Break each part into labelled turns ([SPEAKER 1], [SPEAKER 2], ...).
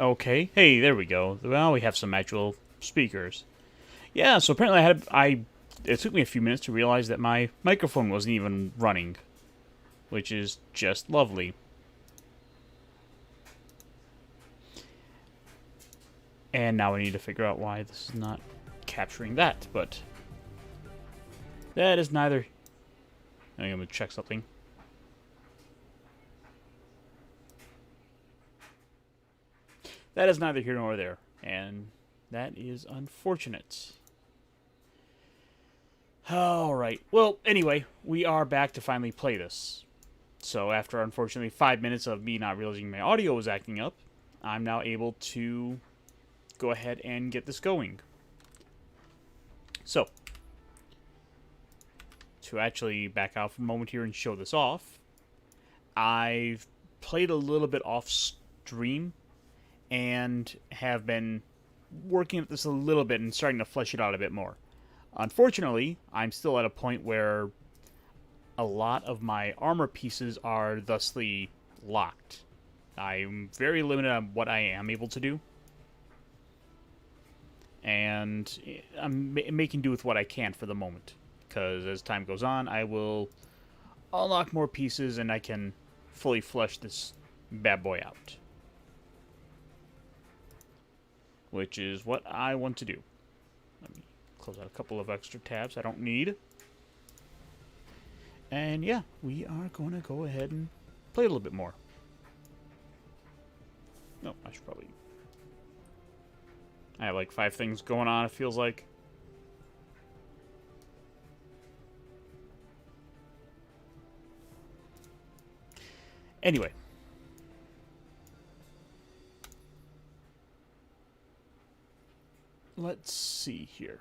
[SPEAKER 1] Okay. Hey, there we go. Well, we have some actual speakers. Yeah, so apparently it took me a few minutes to realize that my microphone wasn't even running, which is just lovely. And now I need to figure out why this is not capturing that, but that is neither. I'm going to check something. That is neither here nor there, and that is unfortunate. Alright, well, anyway, we are back to finally play this. So after, unfortunately, 5 minutes of me not realizing my audio was acting up, I'm now able to go ahead and get this going. So, to actually back out for a moment here and show this off, I've played a little bit off stream and have been working at this a little bit and starting to flesh it out a bit more. Unfortunately, I'm still at a point where a lot of my armor pieces are thusly locked. I'm very limited on what I am able to do, and I'm making do with what I can for the moment, because as time goes on, I will unlock more pieces and I can fully flesh this bad boy out, which is what I want to do. Let me close out a couple of extra tabs I don't need. And yeah, we are going to go ahead and play a little bit more. No, I should probably... I have like 5 things going on, it feels like. Anyway. Let's see here.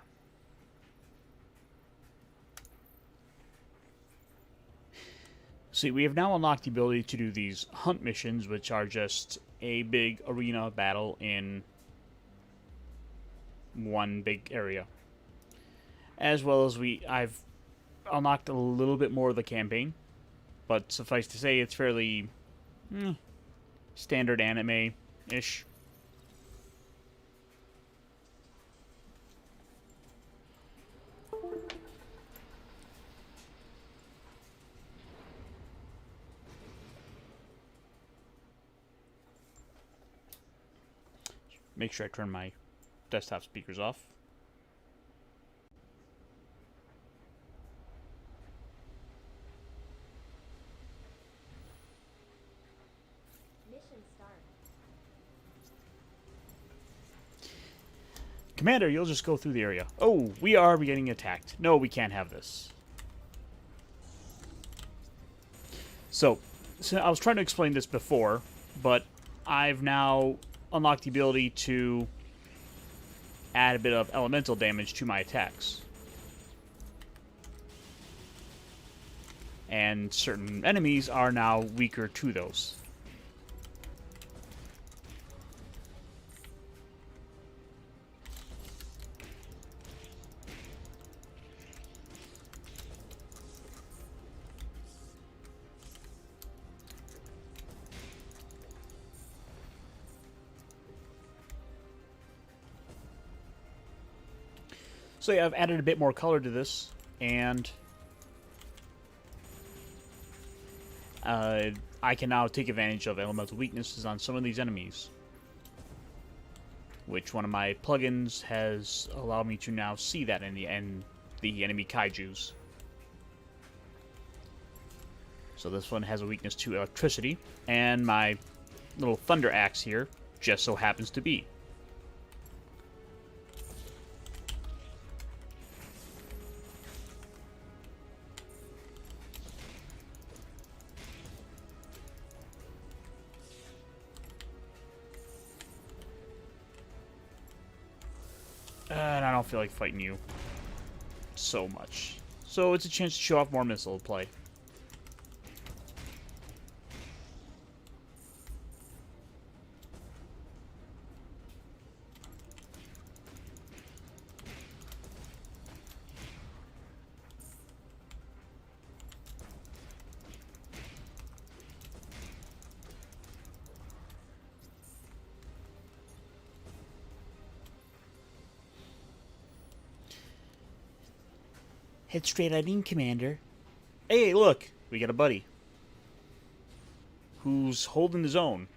[SPEAKER 1] See, we have now unlocked the ability to do these hunt missions, which are just a big arena battle in one big area. As well as I've unlocked a little bit more of the campaign, but suffice to say, it's fairly standard anime-ish. Make sure I turn my desktop speakers off.
[SPEAKER 2] Mission start.
[SPEAKER 1] Commander, you'll just go through the area. Oh, we are getting attacked. No, we can't have this. So I was trying to explain this before, but I've now unlocked the ability to add a bit of elemental damage to my attacks. And certain enemies are now weaker to those. So yeah, I've added a bit more color to this, and I can now take advantage of elemental weaknesses on some of these enemies, which one of my plugins has allowed me to now see that in the enemy kaijus. So this one has a weakness to electricity, and my little thunder axe here just so happens to be. And I don't feel like fighting you so much. So it's a chance to show off more missile play. Head straight on in, Commander. Hey, look! We got a buddy. Who's holding his own.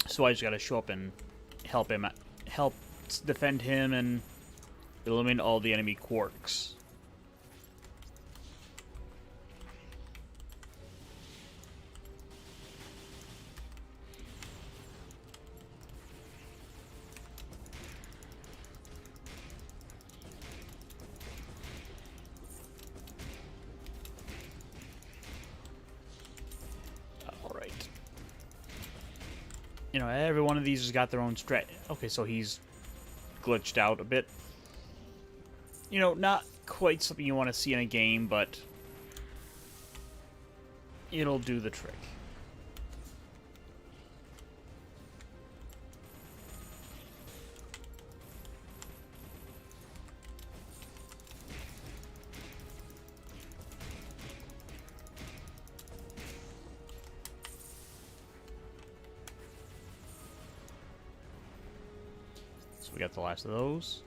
[SPEAKER 1] So I just gotta show up and help him, help defend him and eliminate all the enemy quarks. Alright. You know, every one of these has got their own strat. Okay, so he's glitched out a bit. You know, not quite something you want to see in a game, but it'll do the trick. So we got the last of those.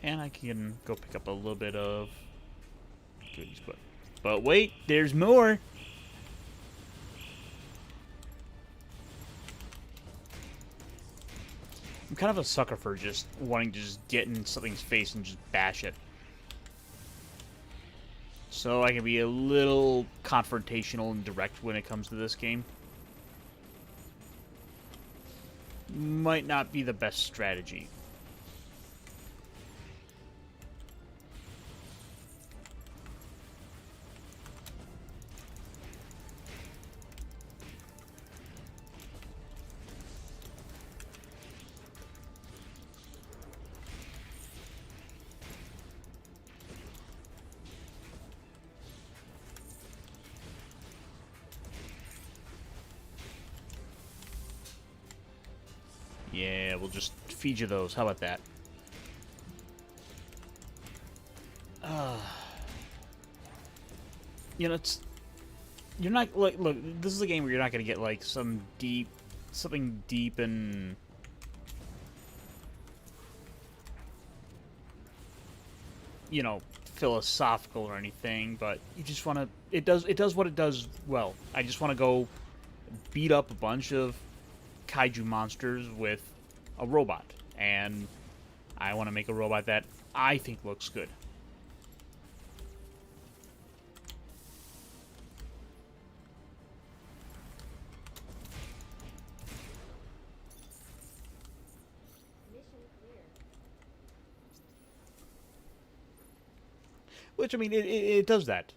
[SPEAKER 1] And I can go pick up a little bit of goodies, but wait, there's more. I'm kind of a sucker for just wanting to just get in something's face and just bash it. So I can be a little confrontational and direct when it comes to this game. Might not be the best strategy. Yeah, we'll just feed you those. How about that? You know, you're not like, look, this is a game where you're not gonna get like something deep and you know, philosophical or anything, but you just want to. It does what it does well. I just want to go beat up a bunch of kaiju monsters with a robot, and I want to make a robot that I think looks good.
[SPEAKER 2] Mission clear.
[SPEAKER 1] Which, I mean, it does that.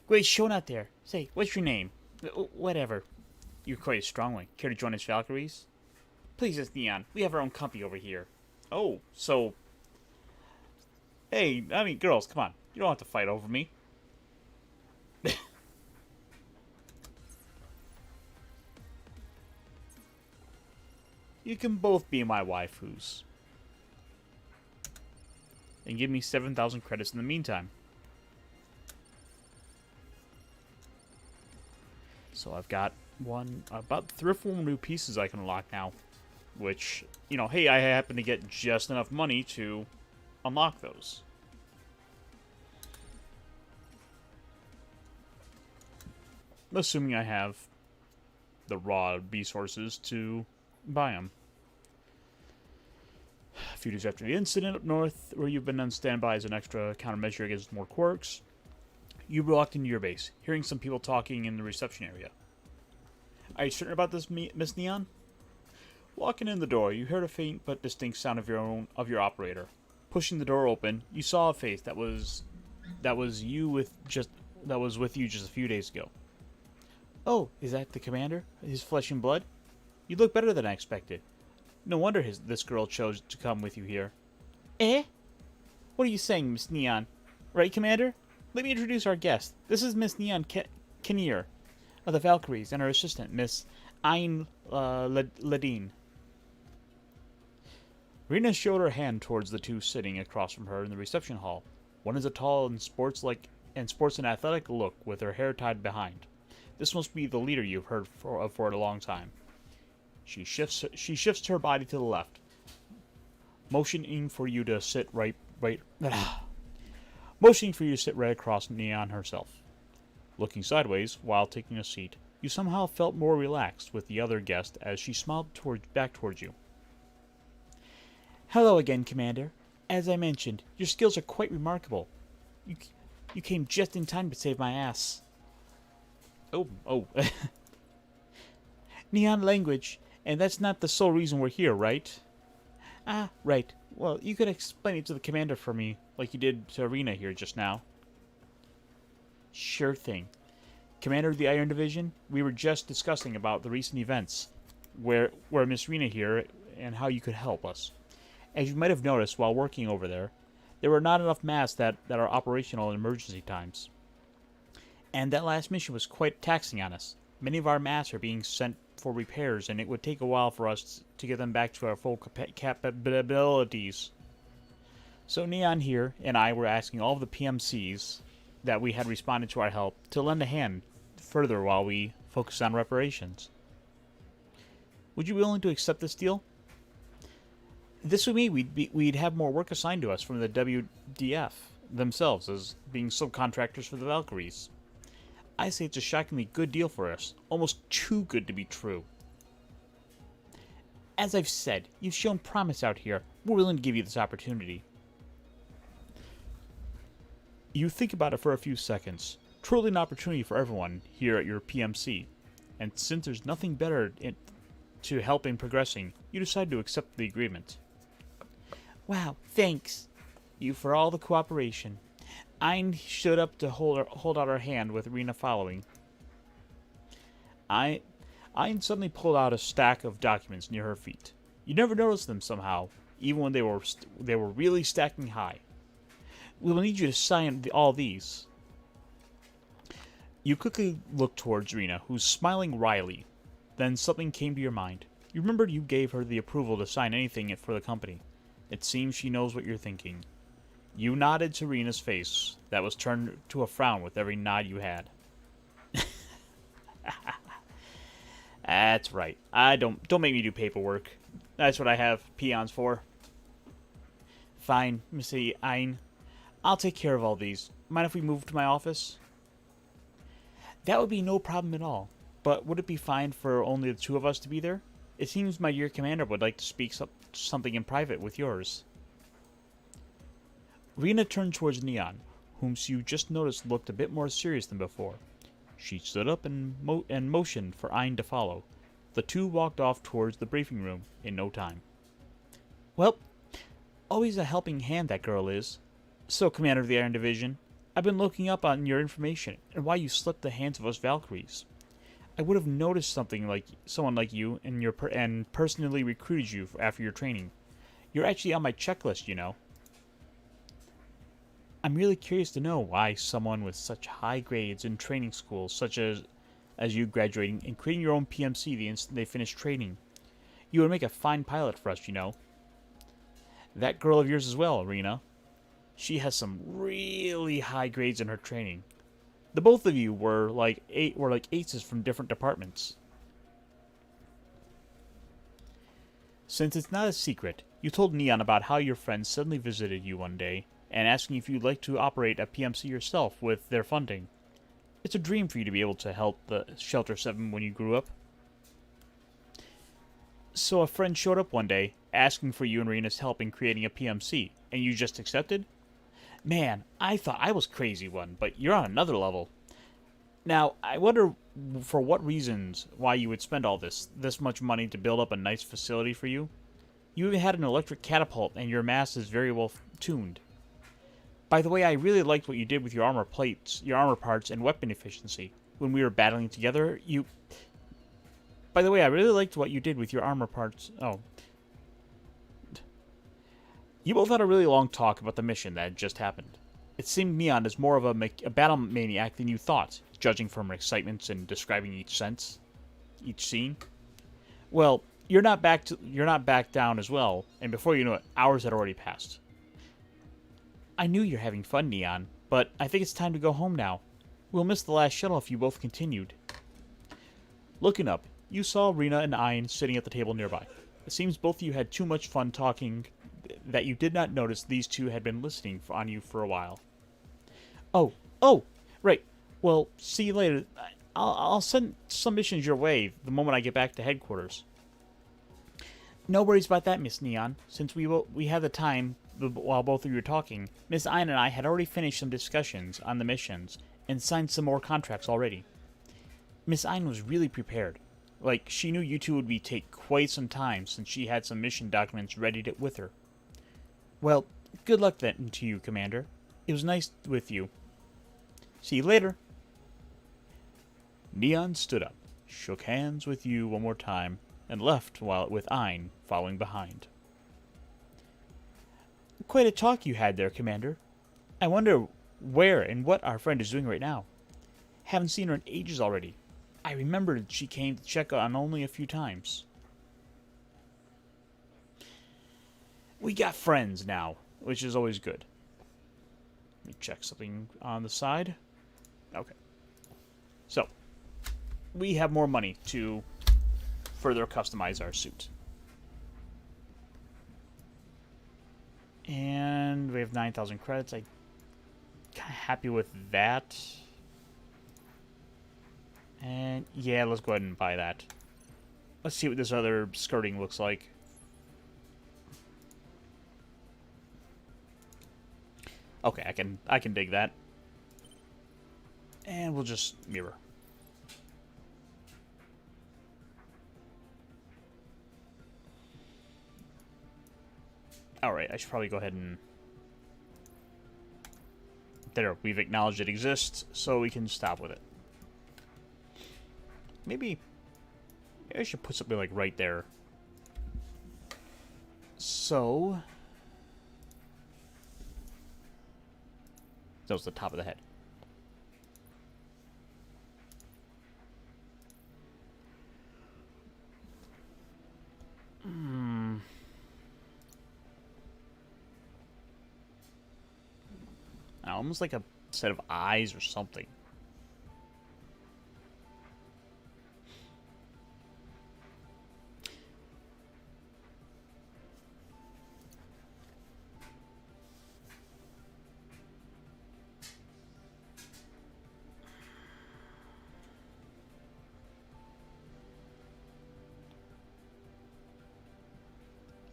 [SPEAKER 1] Wait, shown out there. Say, what's your name? Whatever. You're quite a strong one. Care to join us, Valkyries? Please, it's Neon. We have our own company over here. Oh, so... Hey, I mean, girls, come on. You don't have to fight over me. You can both be my waifus. And give me 7,000 credits in the meantime. So I've got about 3 or 4 new pieces I can unlock now. Which, you know, hey, I happen to get just enough money to unlock those. Assuming I have the raw resources to buy them. A few days after the incident up north, where you've been on standby as an extra countermeasure against more quirks, you walked into your base, hearing some people talking in the reception area. Are you certain about this, Miss Neon? Walking in the door, you heard a faint but distinct sound of your operator. Pushing the door open, you saw a face that was with you just a few days ago. Oh, is that the commander? His flesh and blood? You look better than I expected. No wonder this girl chose to come with you here. Eh? What are you saying, Miss Neon? Right, Commander? Let me introduce our guest. This is Miss Neon Kinnear of the Valkyries and her assistant, Miss Ayn Ladine. Rena showed her hand towards the two sitting across from her in the reception hall. One is a tall and sports and athletic look with her hair tied behind. This must be the leader you've heard for a long time. She shifts her body to the left, motioning for you to sit motioning for you to sit right across Neon herself. Looking sideways while taking a seat, you somehow felt more relaxed with the other guest as she smiled back towards you. Hello again, Commander. As I mentioned, your skills are quite remarkable. You came just in time to save my ass. Oh. Neon language, and that's not the sole reason we're here, right? Ah, right. Well, you could explain it to the Commander for me, like you did to Arena here just now. Sure thing. Commander of the Iron Division, we were just discussing about the recent events, where Miss Rena here, and how you could help us. As you might have noticed while working over there were not enough masks that are operational in emergency times. And that last mission was quite taxing on us. Many of our masks are being sent for repairs, and it would take a while for us to get them back to our full capabilities. So Neon here and I were asking all of the PMCs that we had responded to our help to lend a hand further while we focus on reparations. Would you be willing to accept this deal? This would mean we'd have more work assigned to us from the WDF themselves as being subcontractors for the Valkyries. I say it's a shockingly good deal for us, almost too good to be true. As I've said, you've shown promise out here. We're willing to give you this opportunity. You think about it for a few seconds. Truly an opportunity for everyone here at your PMC. And since there's nothing better to help in progressing, you decide to accept the agreement. Wow, thanks you for all the cooperation. Ein stood up to hold out her hand with Rena following. Ein suddenly pulled out a stack of documents near her feet. You never noticed them somehow, even when they were really stacking high. We will need you to sign all these. You quickly looked towards Rena, who's smiling wryly. Then something came to your mind. You remembered you gave her the approval to sign anything for the company. It seems she knows what you're thinking. You nodded to Rena's face. That was turned to a frown with every nod you had. That's right. Don't make me do paperwork. That's what I have peons for. Fine, Mr. Ein. I'll take care of all these. Mind if we move to my office? That would be no problem at all. But would it be fine for only the two of us to be there? It seems my dear commander would like to speak something in private with yours. Rena turned towards Neon, whom you just noticed looked a bit more serious than before. She stood up and motioned for Ein to follow. The two walked off towards the briefing room in no time. Well, always a helping hand that girl is. So, Commander of the Iron Division, I've been looking up on your information and why you slipped the hands of us Valkyries. I would have noticed someone like you and personally recruited you after your training. You're actually on my checklist, you know. I'm really curious to know why someone with such high grades in training schools, such as you graduating and creating your own PMC the instant they finish training. You would make a fine pilot for us, you know. That girl of yours as well, Rena. She has some really high grades in her training. The both of you were like aces from different departments. Since it's not a secret, you told Neon about how your friends suddenly visited you one day and asking if you'd like to operate a PMC yourself with their funding. It's a dream for you to be able to help the Shelter 7 when you grew up. So a friend showed up one day asking for you and Rena's help in creating a PMC, and you just accepted? Man, I thought I was crazy one, but you're on another level. Now, I wonder for what reasons why you would spend all this much money to build up a nice facility for you. You even had an electric catapult, and your mass is very well tuned. By the way, I really liked what you did with your armor plates, your armor parts, and weapon efficiency. When we were battling together, By the way, I really liked what you did with your armor parts. Oh. You both had a really long talk about the mission that had just happened. It seemed Neon is more of a battle maniac than you thought, judging from her excitements and describing each scene. Well, you're not back down as well, and before you know it, hours had already passed. I knew you're having fun, Neon, but I think it's time to go home now. We'll miss the last shuttle if you both continued. Looking up, You saw Rena and Ein sitting at the table nearby. It seems both of you had too much fun talking that you did not notice these two had been listening on you for a while. Oh, right. Well, see you later. I'll send some missions your way the moment I get back to headquarters. No worries about that, Miss Neon. Since we had the time while both of you were talking, Miss Ein and I had already finished some discussions on the missions and signed some more contracts already. Miss Ein was really prepared. Like, she knew you two would take quite some time since she had some mission documents ready with her. Well, good luck then to you, Commander. It was nice with you. See you later. Neon stood up, shook hands with you one more time, and left with Ein following behind. Quite a talk you had there, Commander. I wonder where and what our friend is doing right now. Haven't seen her in ages already. I remembered she came to check on only a few times. We got friends now, which is always good. Let me check something on the side. Okay. So, we have more money to further customize our suit. And we have 9,000 credits. I'm kind of happy with that. And yeah, let's go ahead and buy that. Let's see what this other skirting looks like. Okay, I can dig that. And we'll just mirror. Alright, I should probably go ahead and... There, we've acknowledged it exists, so we can stop with it. Maybe I should put something like right there. So... That was the top of the head. Almost like a set of eyes or something.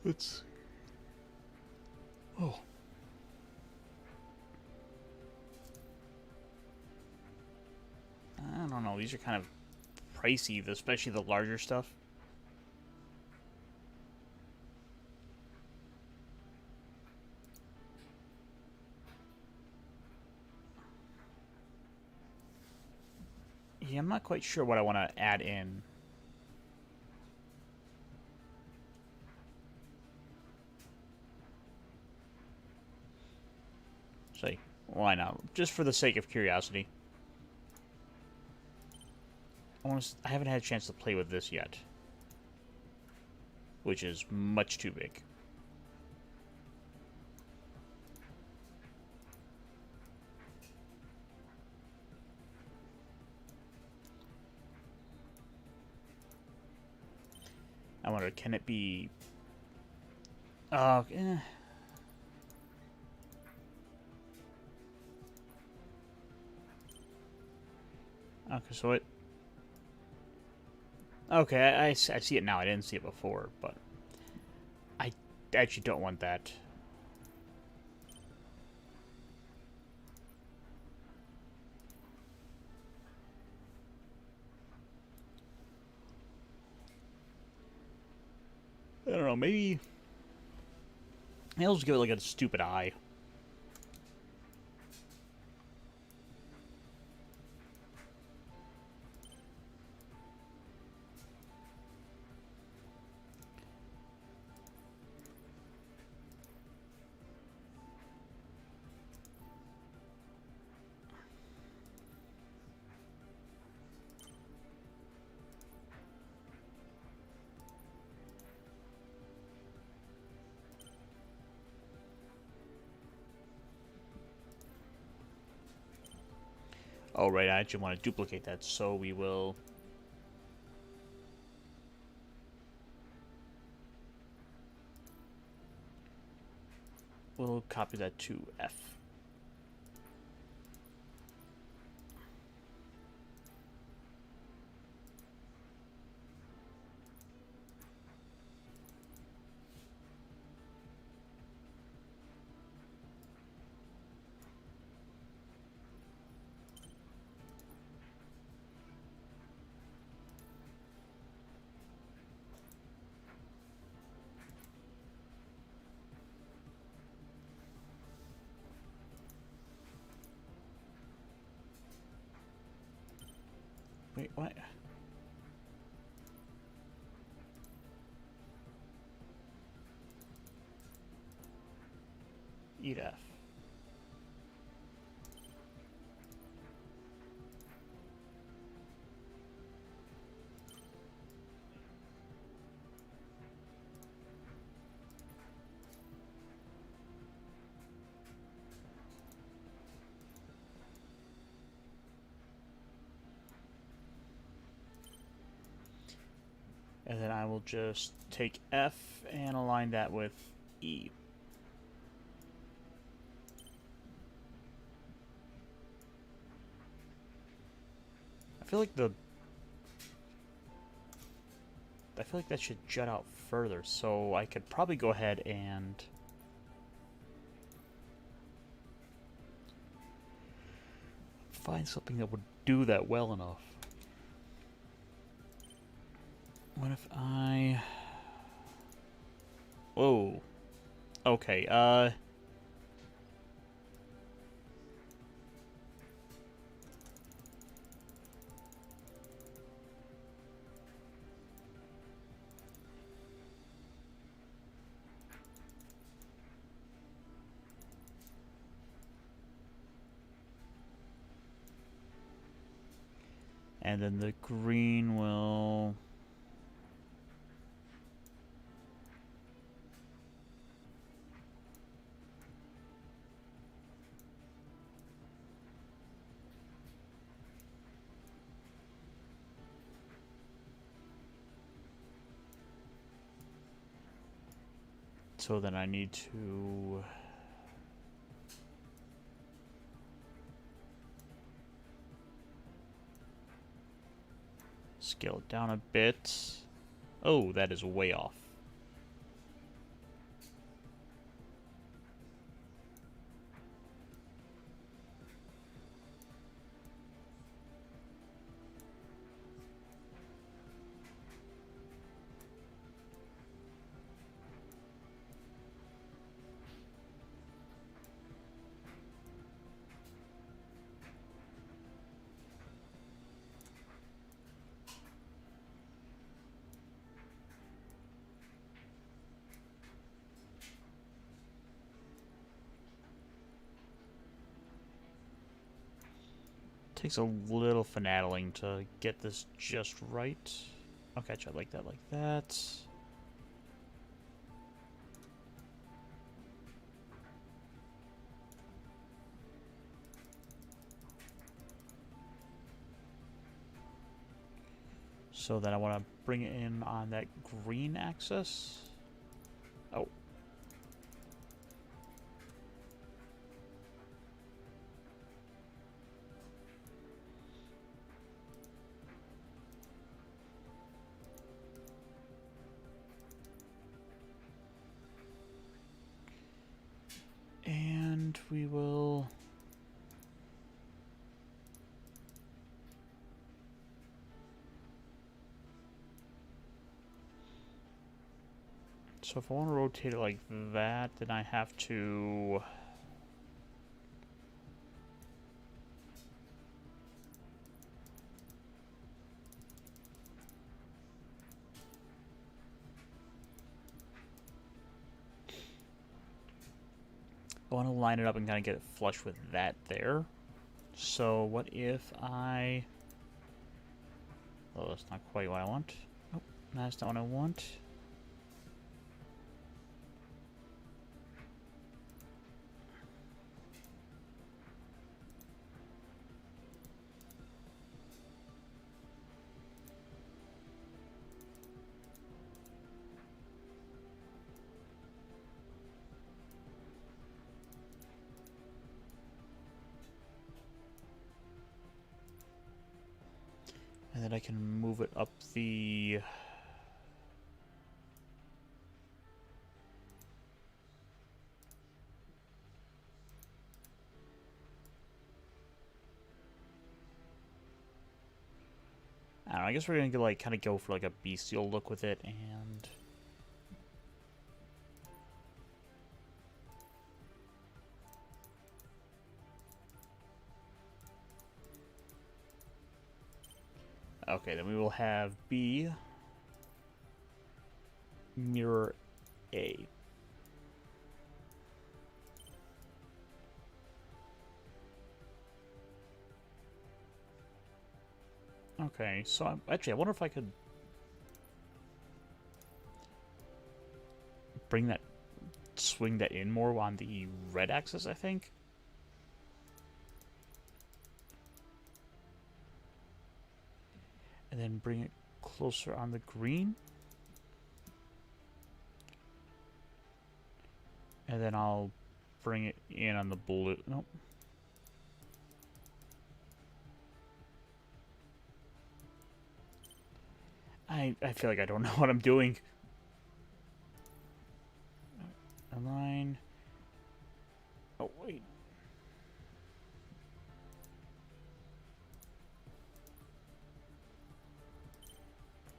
[SPEAKER 1] Let's... Oh. I don't know. These are kind of pricey, especially the larger stuff. Yeah, I'm not quite sure what I want to add in. Say, why not? Just for the sake of curiosity. I haven't had a chance to play with this yet, which is much too big. I wonder, can it be... Okay, so it... Okay, I see it now. I didn't see it before, but... I actually don't want that. I don't know, maybe... I'll just give it like a stupid eye. Oh, right, I actually want to duplicate that, so we will... we'll copy that to F. Wait, what? Eat F. And then I will just take F and align that with E. I feel like that should jut out further, so I could probably go ahead and find something that would do that well enough. What if I... Whoa. Okay, and then the green will... So then I need to... scale it down a bit. Oh, that is way off. Takes a little finagling to get this just right. Okay, try like that, like that. So then I want to bring it in on that green axis. Oh. And we will... So if I want to rotate it like that, then I have to... I want to line it up and kind of get it flush with that there. So what if I... Oh, that's not quite what I want. Oh, that's not what I want. I can move it up the... I don't know, I guess we're gonna like kind of go for like a bestial look with it, and okay, then we will have B mirror A. Okay, so actually, I wonder if I could swing that in more on the red axis, I think. And then bring it closer on the green. And then I'll bring it in on the blue. Nope. I feel like I don't know what I'm doing. Align. Oh, wait.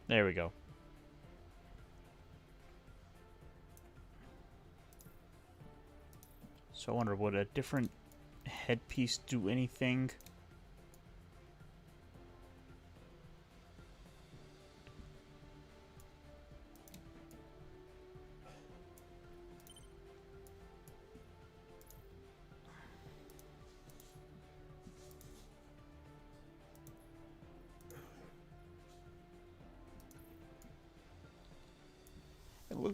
[SPEAKER 1] There we go. So I wonder, would a different headpiece do anything?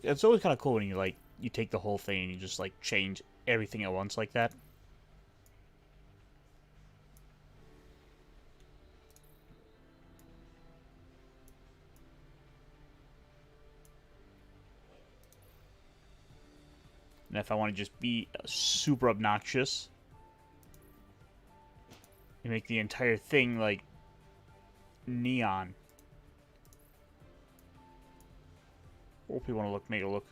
[SPEAKER 1] It's always kind of cool when you take the whole thing and you just like change everything at once like that. And if I want to just be super obnoxious, you make the entire thing like neon. Or if we want to make it look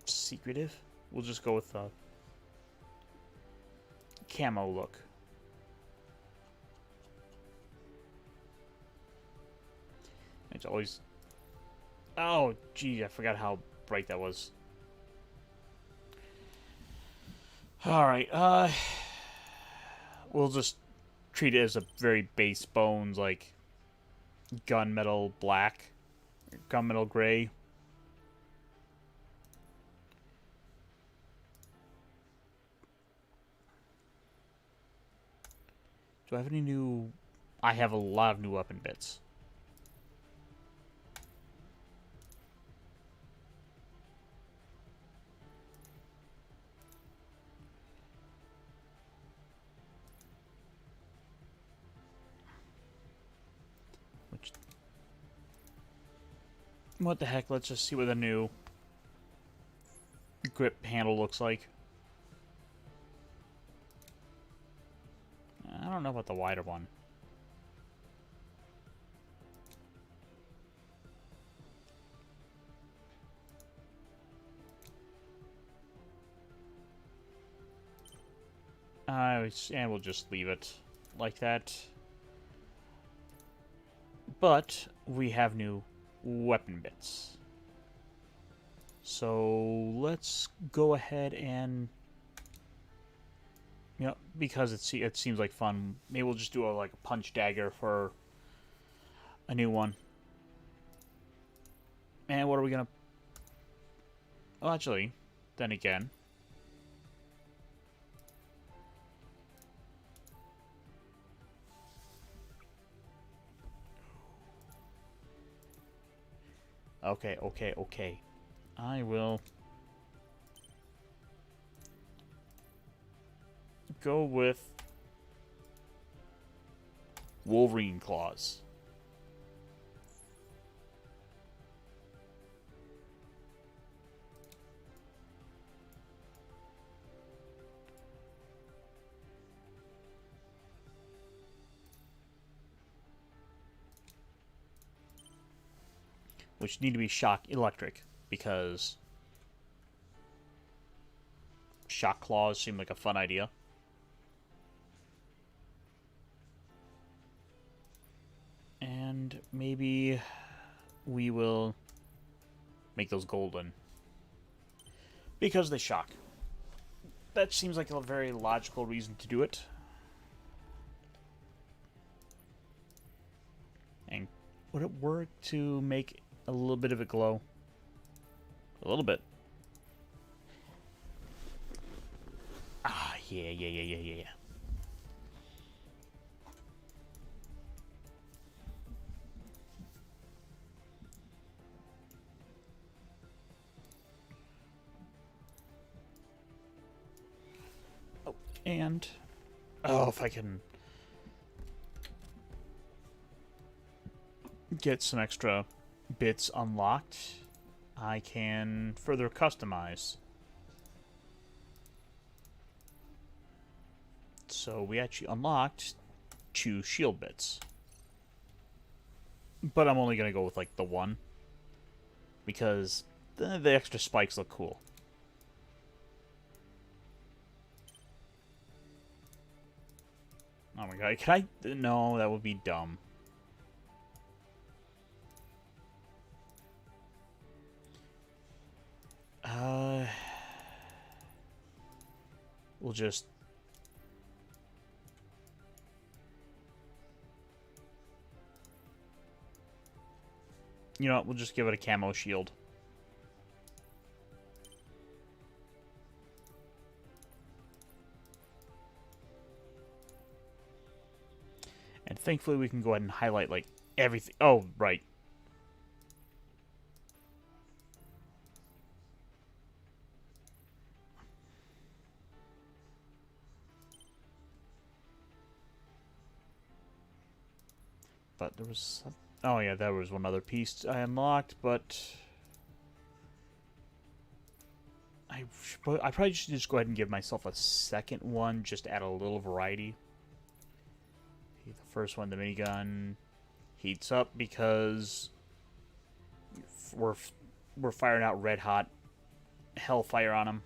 [SPEAKER 1] secretive, we'll just go with the camo look. It's always... Oh, gee, I forgot how bright that was. Alright, we'll just treat it as a very base bones, like gunmetal black, gunmetal gray. Do I have any new... I have a lot of new weapon bits. Which... What the heck, let's just see what the new grip handle looks like. I don't know about the wider one. And we'll just leave it like that. But we have new weapon bits. So let's go ahead and, you know, because it seems like fun, maybe we'll just do like a punch dagger for a new one. And what are we gonna... Oh, actually, then again, okay. I will go with Wolverine claws. which need to be shock electric, because shock claws seem like a fun idea. And maybe we will make those golden, because they shock. That seems like a very logical reason to do it. And would it work to make a little bit of it glow? A little bit. Ah, yeah. Oh, and... oh, if I can get some extra bits unlocked, I can further customize. So we actually unlocked 2 shield bits. But I'm only going to go with, like, the 1. Because the extra spikes look cool. Oh my god, can I... no, that would be dumb. We'll just... you know what, we'll just give it a camo shield. And thankfully we can go ahead and highlight, like, everything. Oh, right. But there was... oh yeah, there was one other piece I unlocked, but... I probably should just go ahead and give myself a second one, just to add a little variety. The first one, the minigun, heats up because we're firing out red hot hellfire on them.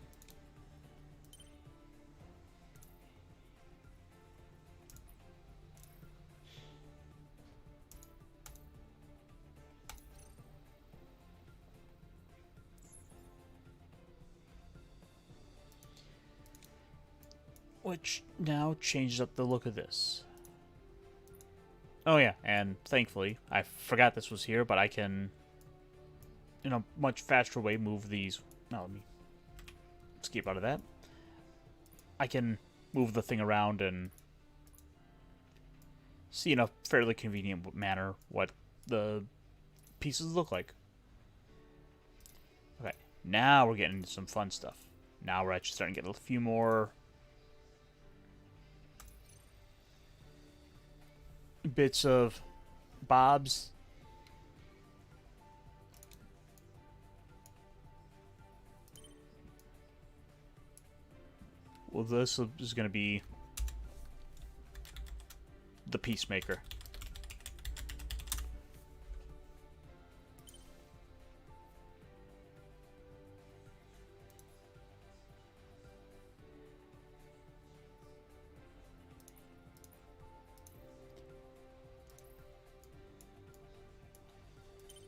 [SPEAKER 1] Which now changes up the look of this. Oh yeah, and thankfully, I forgot this was here, but I can, in a much faster way, move these... no, let me escape out of that. I can move the thing around and see in a fairly convenient manner what the pieces look like. Okay, now we're getting into some fun stuff. Now we're actually starting to get a few more bits of bobs. Well, this is going to be the Peacemaker.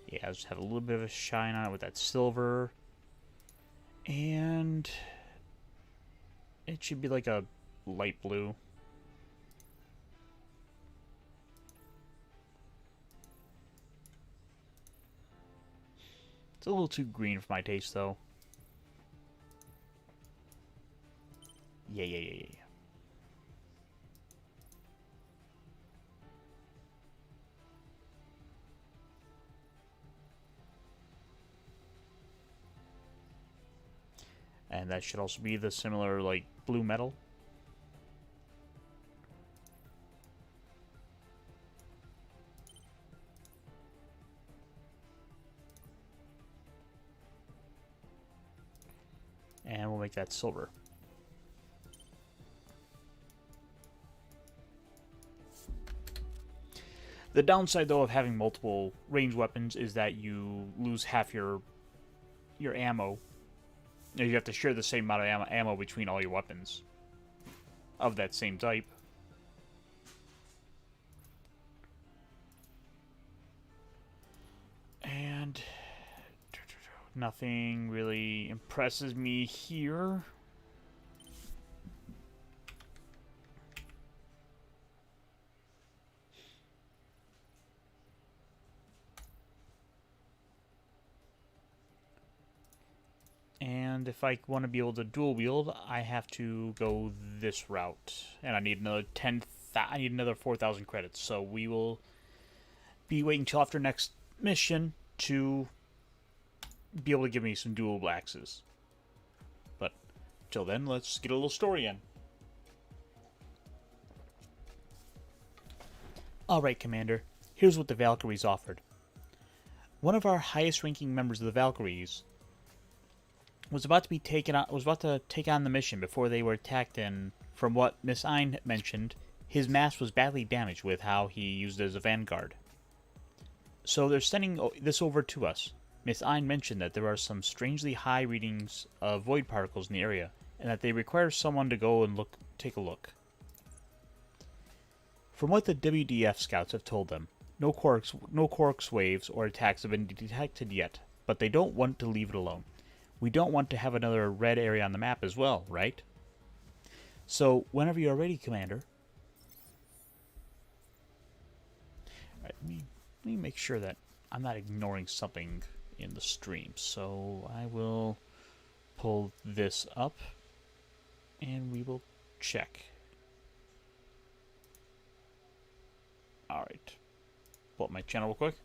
[SPEAKER 1] Yeah, just have a little bit of a shine on it with that silver. And it should be like a light blue. It's a little too green for my taste, though. Yeah. And that should also be the similar, like, blue metal. And we'll make that silver. The downside, though, of having multiple ranged weapons is that you lose half your ammo. You have to share the same amount of ammo between all your weapons of that same type. And nothing really impresses me here. And if I want to be able to dual wield, I have to go this route, and I need another I need another 4,000 credits. So we will be waiting till after next mission to be able to give me some dual axes. But till then, let's get a little story in. Alright, Commander. Here's what the Valkyries offered. One of our highest-ranking members of the Valkyries was about to take on the mission before they were attacked, and from what M.A.S.S mentioned, his M.A.S.S was badly damaged with how he used it as a vanguard. So they're sending this over to us. M.A.S.S mentioned that there are some strangely high readings of void particles in the area, and that they require someone to go and take a look. From what the WDF scouts have told them, no quarks waves or attacks have been detected yet, but they don't want to leave it alone. We don't want to have another red area on the map as well, right? So, whenever you're ready, Commander. Alright, let me make sure that I'm not ignoring something in the stream. So, I will pull this up, and we will check. Alright. Pull up my channel real quick,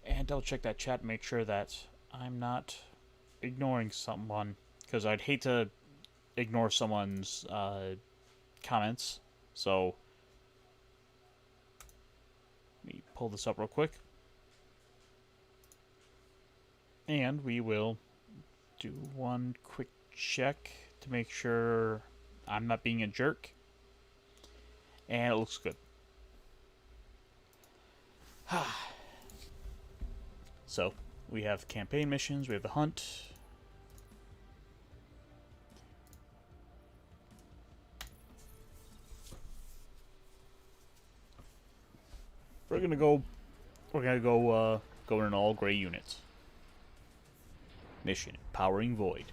[SPEAKER 1] and double check that chat, make sure that I'm not ignoring someone, because I'd hate to ignore someone's comments. So let me pull this up real quick, and we will do one quick check to make sure I'm not being a jerk, and it looks good. So we have campaign missions, we have the hunt. We're gonna go in an all gray unit. Mission: Powering Void.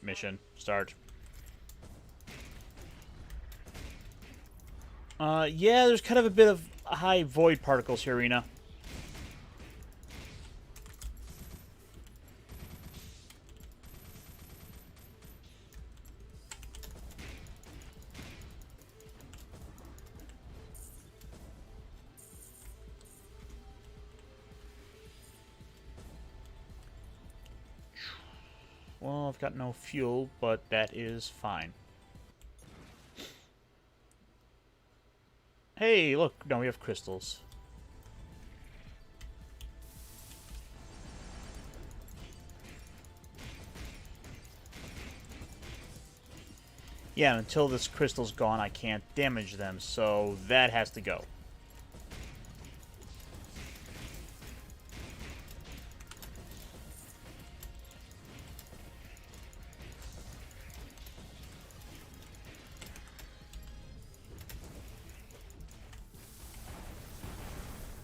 [SPEAKER 1] Mission start. Yeah, there's kind of a bit of high void particles here, Rena. Well, I've got no fuel, but that is fine. Hey, look, no, we have crystals. Yeah, until this crystal's gone, I can't damage them, so that has to go.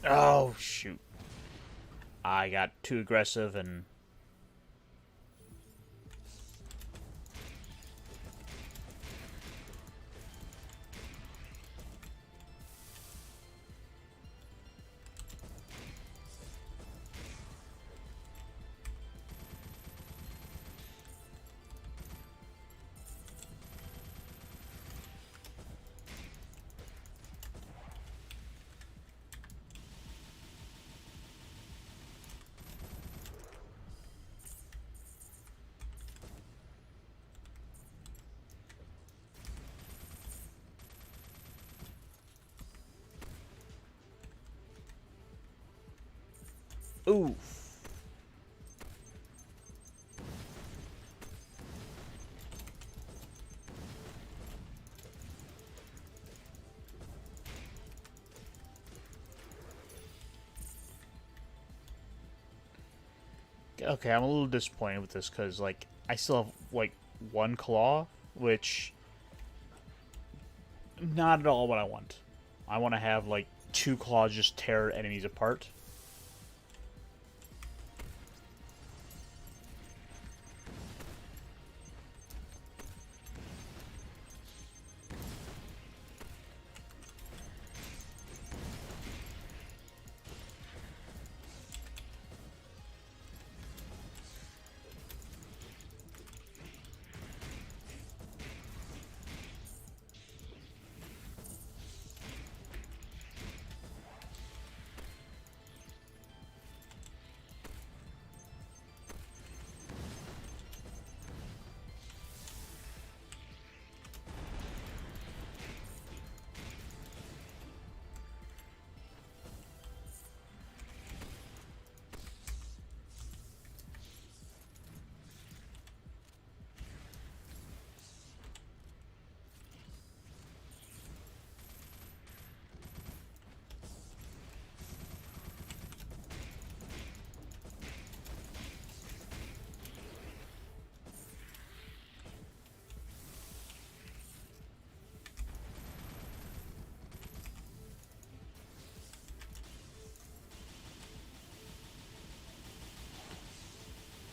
[SPEAKER 1] Oh, shoot. I got too aggressive and... Ooh. Okay, I'm a little disappointed with this because, like, I still have, like, one claw, which not at all what I want. I want to have, like, two claws just tear enemies apart.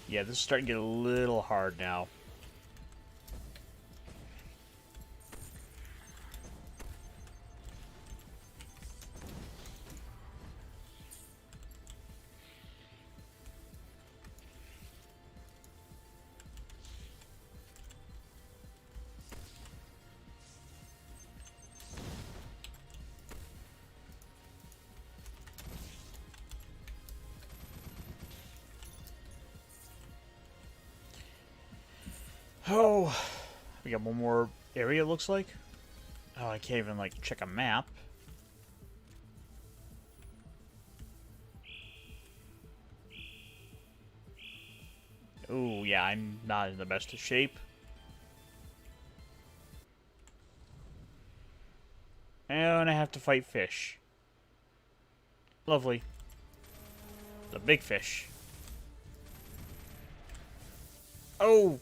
[SPEAKER 1] Yeah, this is starting to get a little hard now. Oh, we got one more area, it looks like. Oh, I can't even, like, check a map. Oh, yeah, I'm not in the best of shape. And I have to fight fish. Lovely. The big fish. Oh!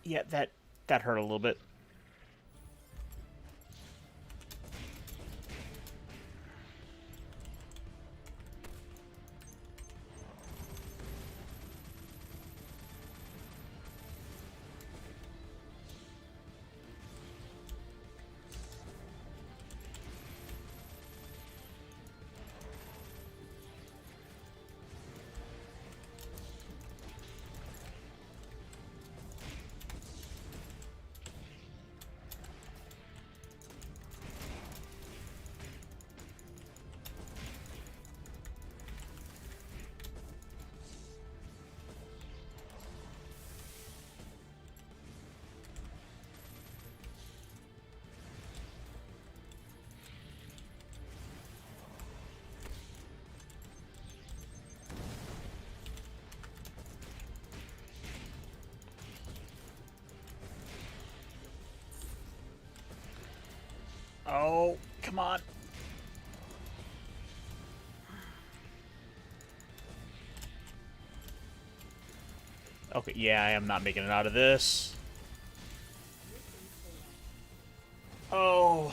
[SPEAKER 1] Yeah, that hurt a little bit. Oh, come on. Okay, yeah, I am not making it out of this. Oh.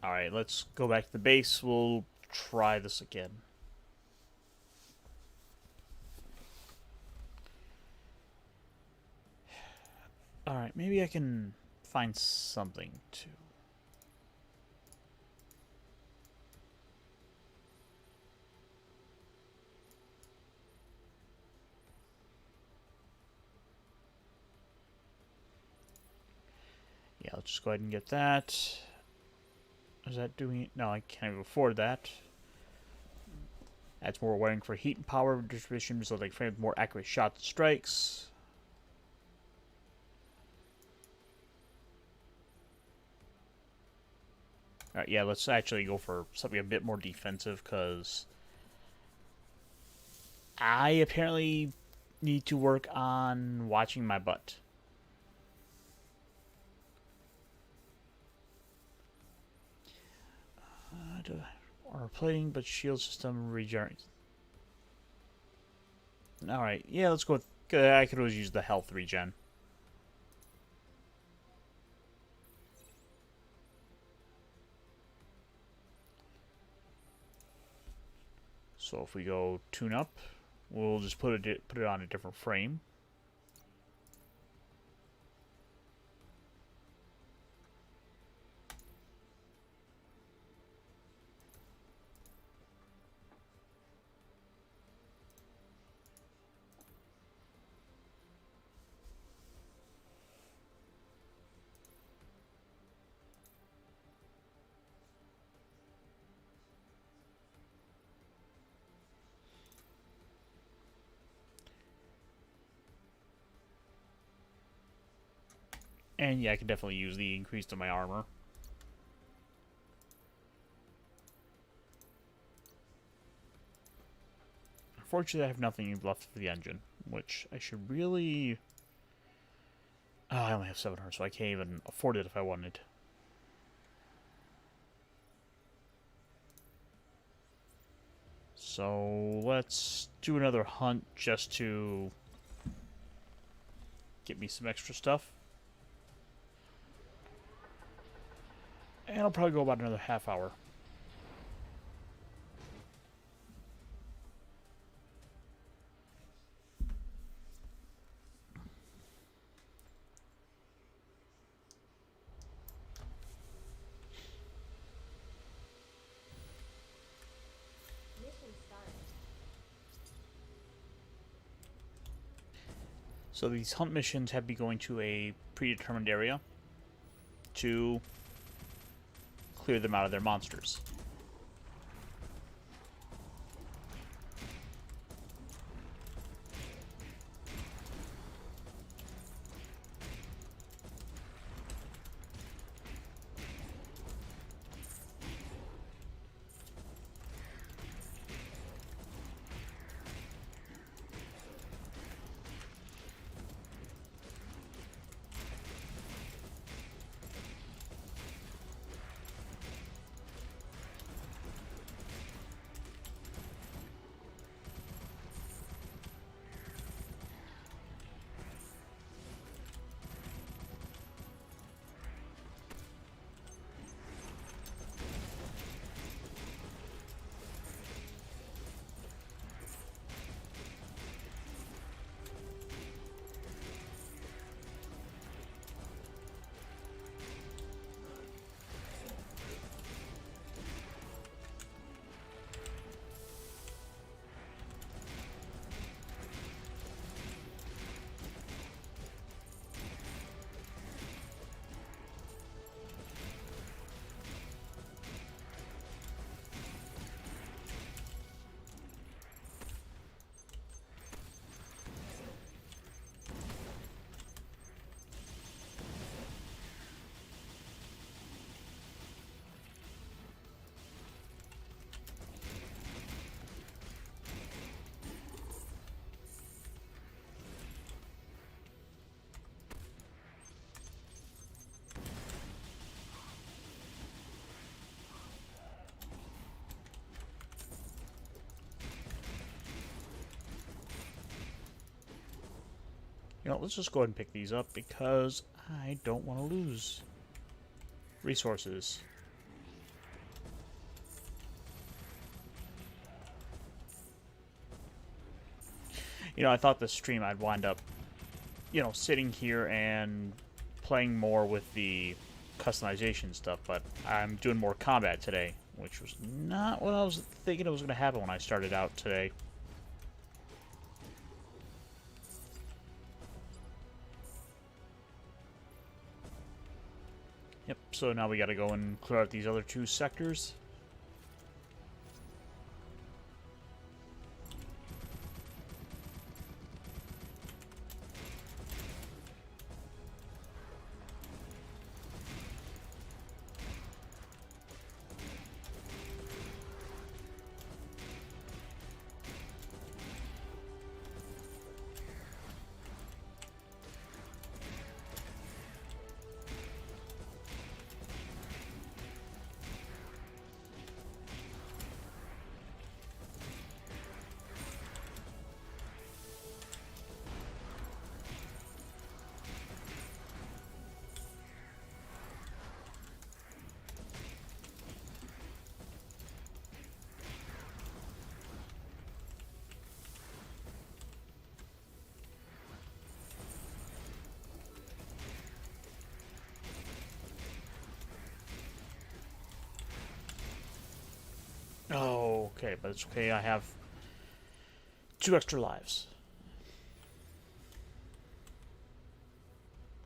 [SPEAKER 1] Alright, let's go back to the base. We'll try this again. Alright, maybe I can find something to... Yeah, let's just go ahead and get that. Is that doing it? No, I can't even afford that. Adds more wiring for heat and power distribution, so they frame more accurate shots and strikes. Alright, yeah, let's actually go for something a bit more defensive, because I apparently need to work on watching my butt. Armor plating, but shield system regenerates. Alright, yeah, let's go with... I could always use the health regen. So if we go tune up, we'll just put it on a different frame. And yeah, I can definitely use the increase to my armor. Unfortunately, I have nothing left for the engine, which I should really... Oh, I only have 700, so I can't even afford it if I wanted. So let's do another hunt just to get me some extra stuff. And I'll probably go about another half hour.
[SPEAKER 2] Mission start.
[SPEAKER 1] So these hunt missions have me going to a predetermined area to clear them out of their monsters. You know, let's just go ahead and pick these up because I don't want to lose resources. You know, I thought this stream I'd wind up, you know, sitting here and playing more with the customization stuff, but I'm doing more combat today, which was not what I was thinking it was going to happen when I started out today. Yep, so now we gotta go and clear out these other two sectors. okay, but it's okay. I have 2 extra lives.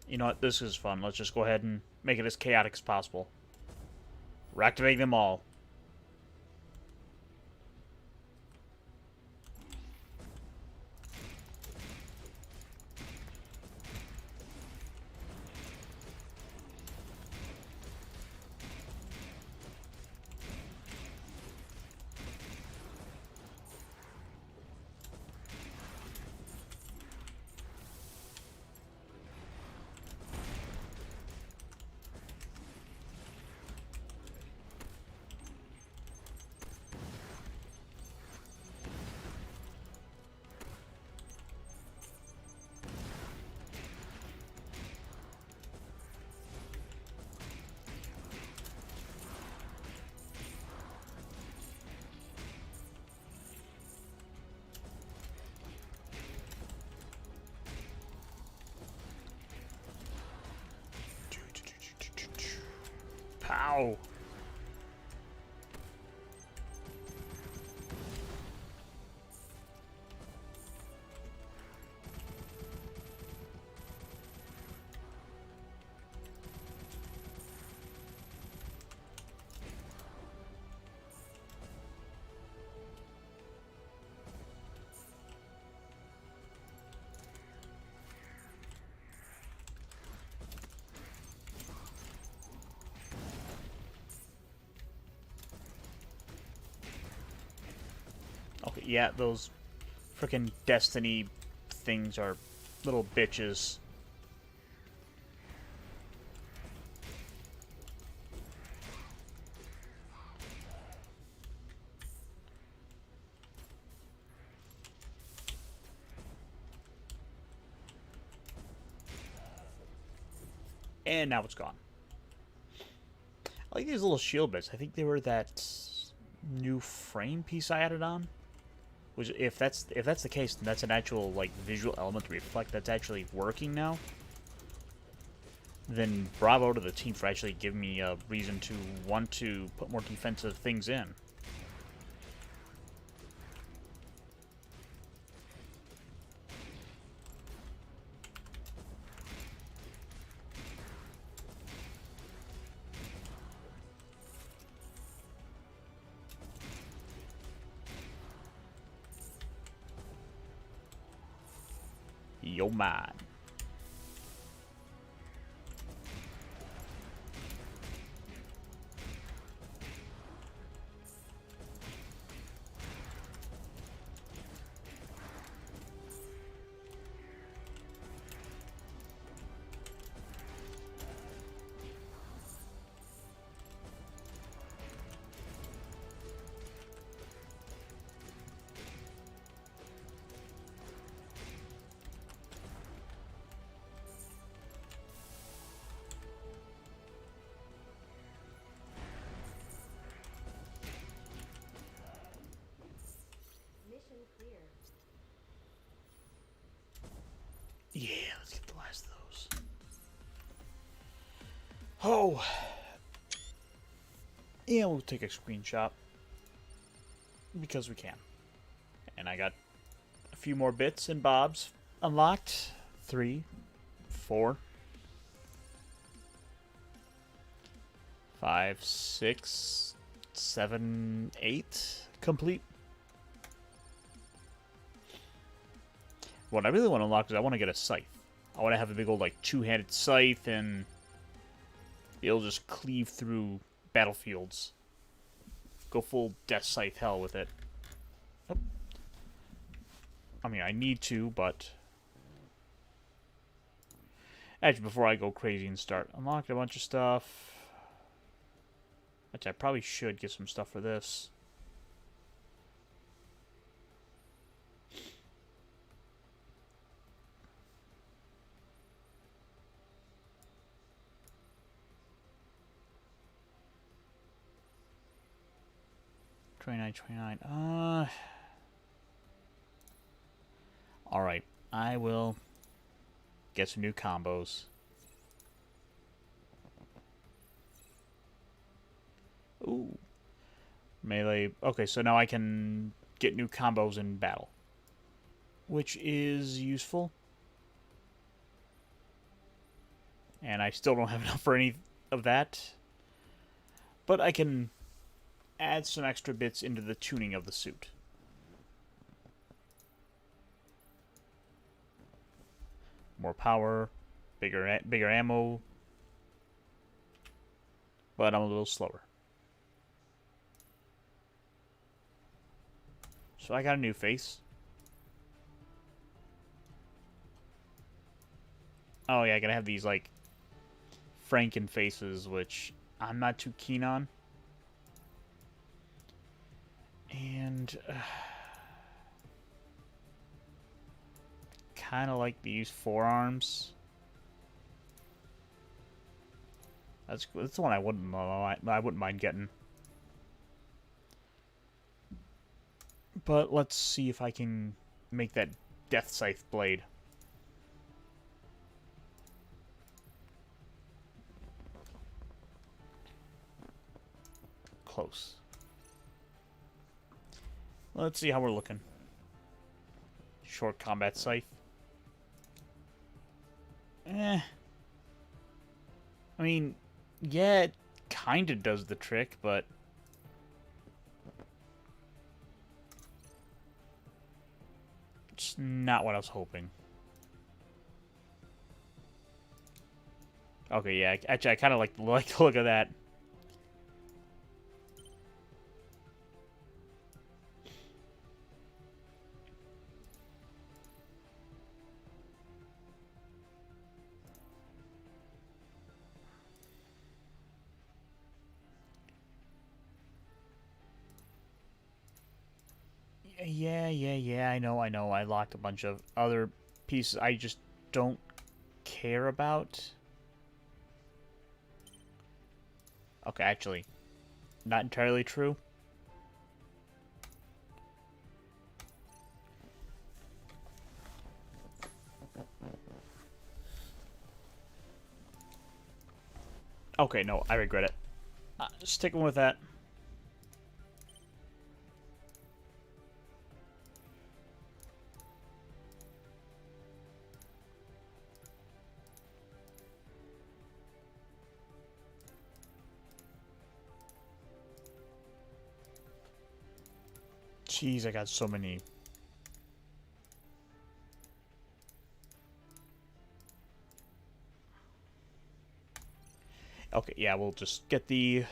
[SPEAKER 1] You know what? This is fun. Let's just go ahead and make it as chaotic as possible. We're activating them all. Pow! Okay, yeah, those frickin' Destiny things are little bitches. And now it's gone. I like these little shield bits. I think they were that new frame piece I added on. Which, if that's the case, then that's an actual like visual element to reflect that's actually working now. Then bravo to the team for actually giving me a reason to want to put more defensive things in. Yo man.
[SPEAKER 2] Mission clear.
[SPEAKER 1] Yeah, let's get the last of those. Oh. Yeah, we'll take a screenshot. Because we can. And I got a few more bits and bobs unlocked. 3, 4, 5, 6, 7, 8 complete. What I really want to unlock is I want to get a scythe. I want to have a big old like 2-handed scythe and it'll just cleave through battlefields. Go full death scythe hell with it. Oh. I mean, I need to, but actually, before I go crazy and start unlocking a bunch of stuff, which I probably should get some stuff for this. $29.29. All right, I will get some new combos. Ooh, Melee. Okay, so now I can get new combos in battle, which is useful. And I still don't have enough for any of that. But I can add some extra bits into the tuning of the suit. More power, bigger ammo, but I'm a little slower. So I got a new face. Oh yeah, I gotta have these like Franken faces, which I'm not too keen on. And kind of like these forearms. That's the one I wouldn't mind getting. But let's see if I can make that Death Scythe blade. Close. Let's see how we're looking. Short combat scythe. I mean, yeah, it kind of does the trick, but it's not what I was hoping. Okay, yeah, actually, I kind of like the look of that. Yeah, I know. I locked a bunch of other pieces I just don't care about. Okay, actually, not entirely true. Okay, no, I regret it. Sticking with that. Jeez, I got so many. Okay, yeah, we'll just get the...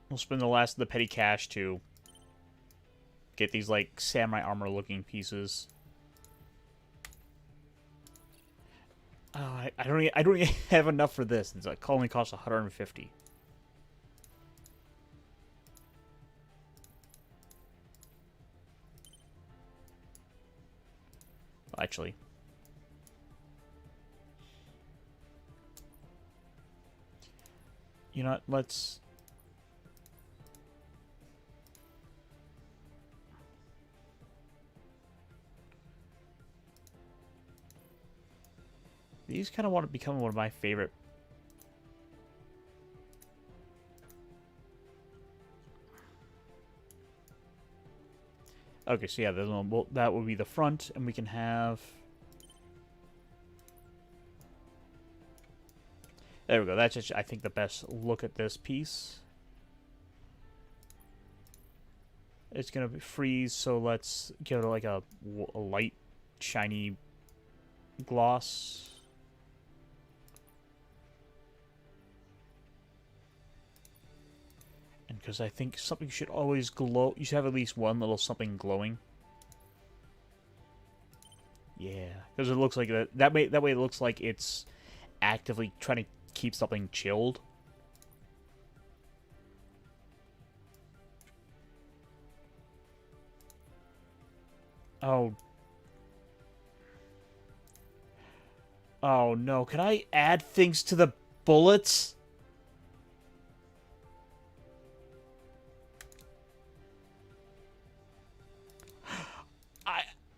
[SPEAKER 1] We'll spend the last of the petty cash to get these, like, samurai armor-looking pieces. Oh, I don't even have enough for this. It's like only costs 150. Actually, you know what? Let's... These kind of want to become one of my favorite. Okay, so yeah, that would be the front, and we can have... There we go. That's just, I think, the best look at this piece. It's going to freeze, so let's give it like a light, shiny gloss. And because I think something should always glow. You should have at least one little something glowing. Yeah, because it looks like that way it looks like it's actively trying to keep something chilled. Oh. Oh no, can I add things to the bullets?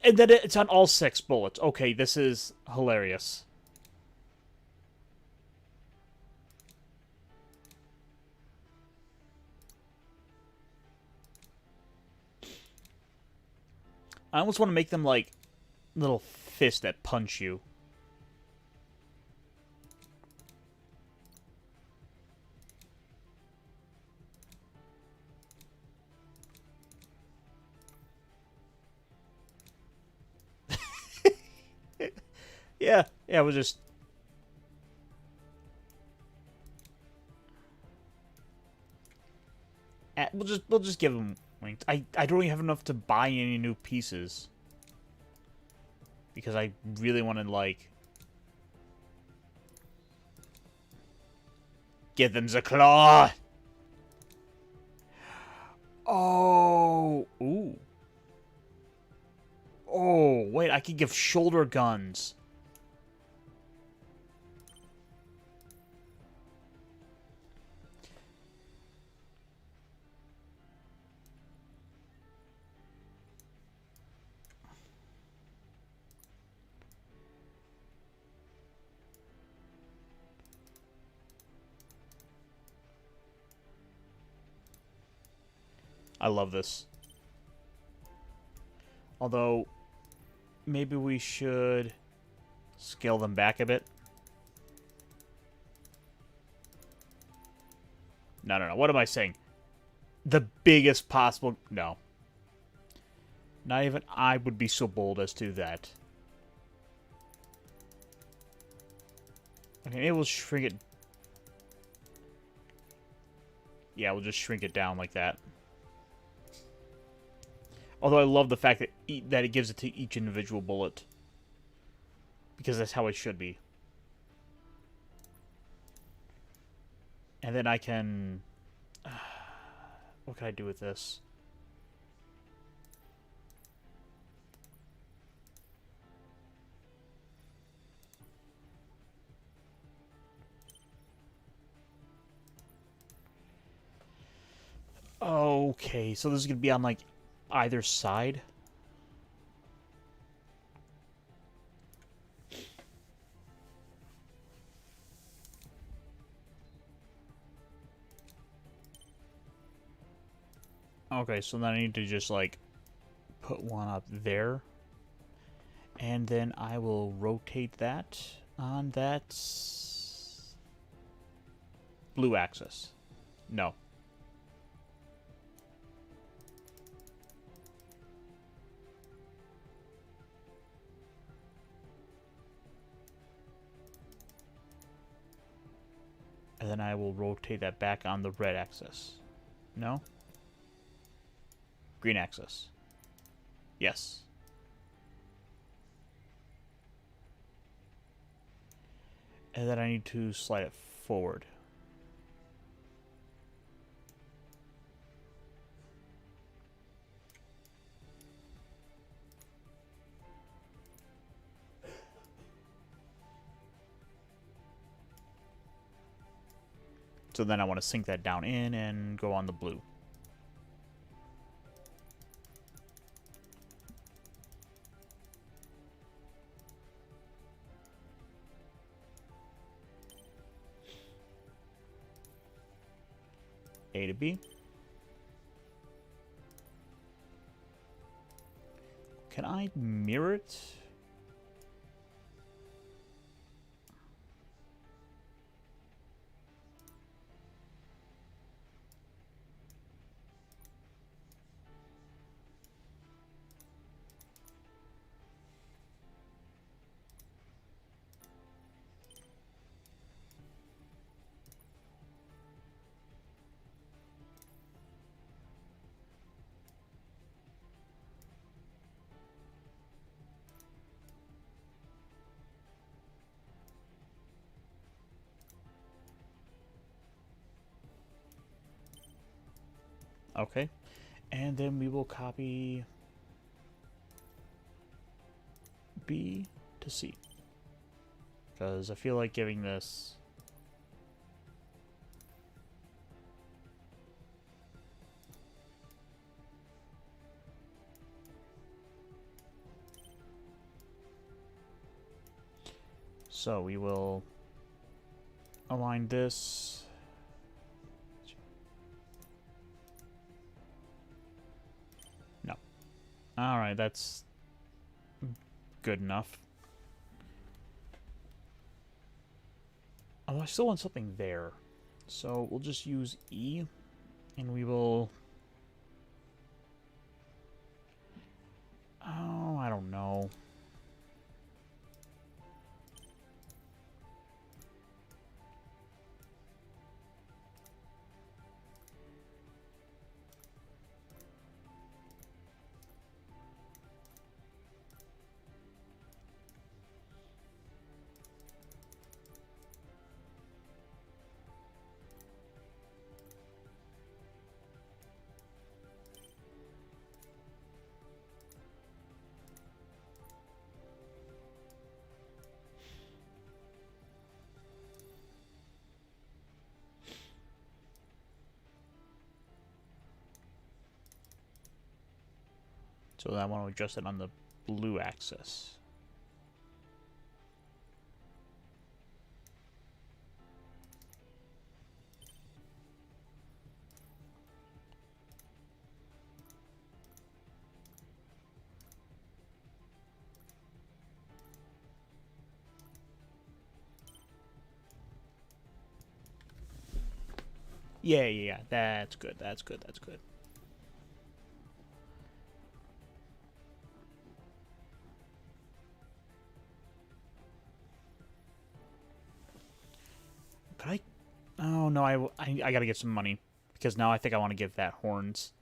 [SPEAKER 1] And then it's on all 6 bullets. Okay, this is hilarious. I almost want to make them like little fists that punch you. Yeah, we'll just... We'll just give them wings. I don't even have enough to buy any new pieces. Because I really want to, like... Give them the claw! Oh! Ooh. Oh, wait, I could give shoulder guns. I love this. Although, maybe we should scale them back a bit. No. What am I saying? The biggest possible... No. Not even I would be so bold as to do that. Okay, maybe we'll shrink it. Yeah, we'll just shrink it down like that. Although I love the fact that it gives it to each individual bullet. Because that's how it should be. And then I can... what can I do with this? Okay, so this is going to be on, like, either side. Okay, so then I need to just, like, put one up there. And then I will rotate that on that blue axis. No. And then I will rotate that back on the red axis. No? Green axis. Yes. And then I need to slide it forward. So then I want to sink that down in and go on the blue. A to B. Can I mirror it? Okay. And then we will copy B to C. Because I feel like giving this... So we will align this. No. Alright, that's good enough. Oh, I still want something there. So we'll just use E, and we will... Oh, I don't know. So I want to adjust it on the blue axis. Yeah. That's good. That's good. That's good. But I... Oh, no, I gotta get some money. Because now I think I want to give that horns.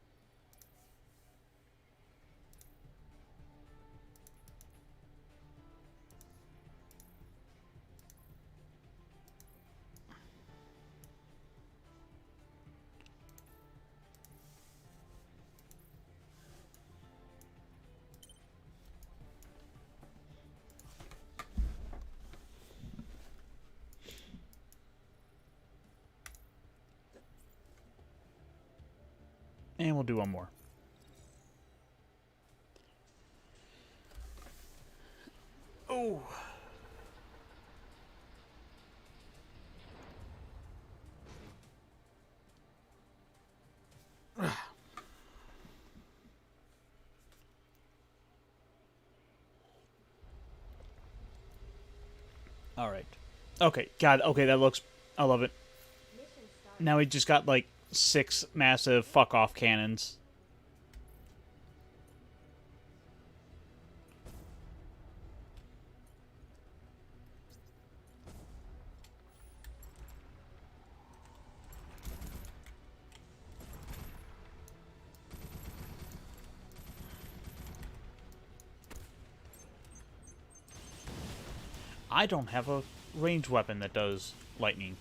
[SPEAKER 1] And we'll do one more. Oh. All right. Okay. God. Okay, that looks... I love it.
[SPEAKER 2] Mission start.
[SPEAKER 1] Now we just got, like, 6 massive fuck-off cannons. I don't have a ranged weapon that does lightning.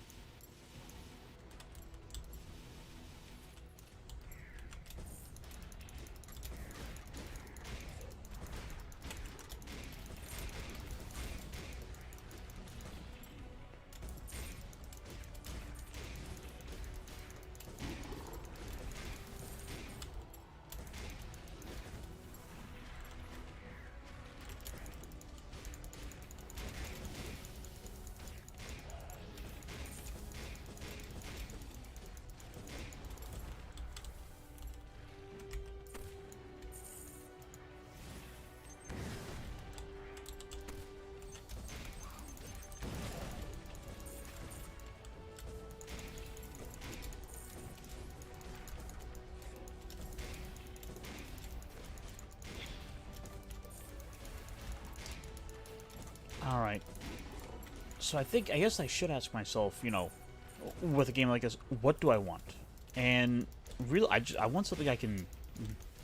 [SPEAKER 1] Alright. So I guess I should ask myself, you know, with a game like this, what do I want? And really, I want something I can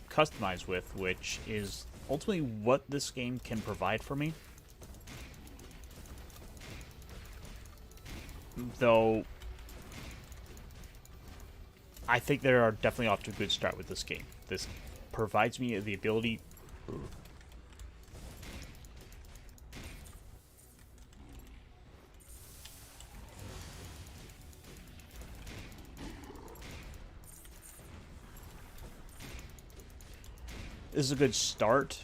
[SPEAKER 1] customize with, which is ultimately what this game can provide for me. Though, I think they are definitely off to a good start with this game. This provides me the ability... This is a good start.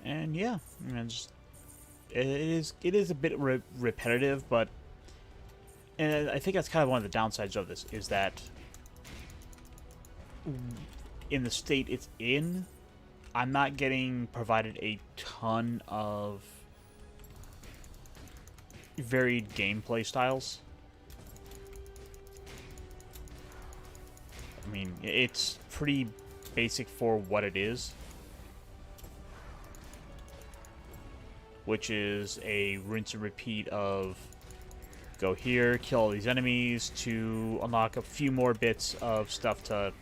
[SPEAKER 1] And yeah, I mean, it is a bit repetitive, but and I think that's kind of one of the downsides of this is that in the state it's in, I'm not getting provided a ton of varied gameplay styles. I mean, it's pretty basic for what it is, which is a rinse and repeat of go here, kill all these enemies to unlock a few more bits of stuff to...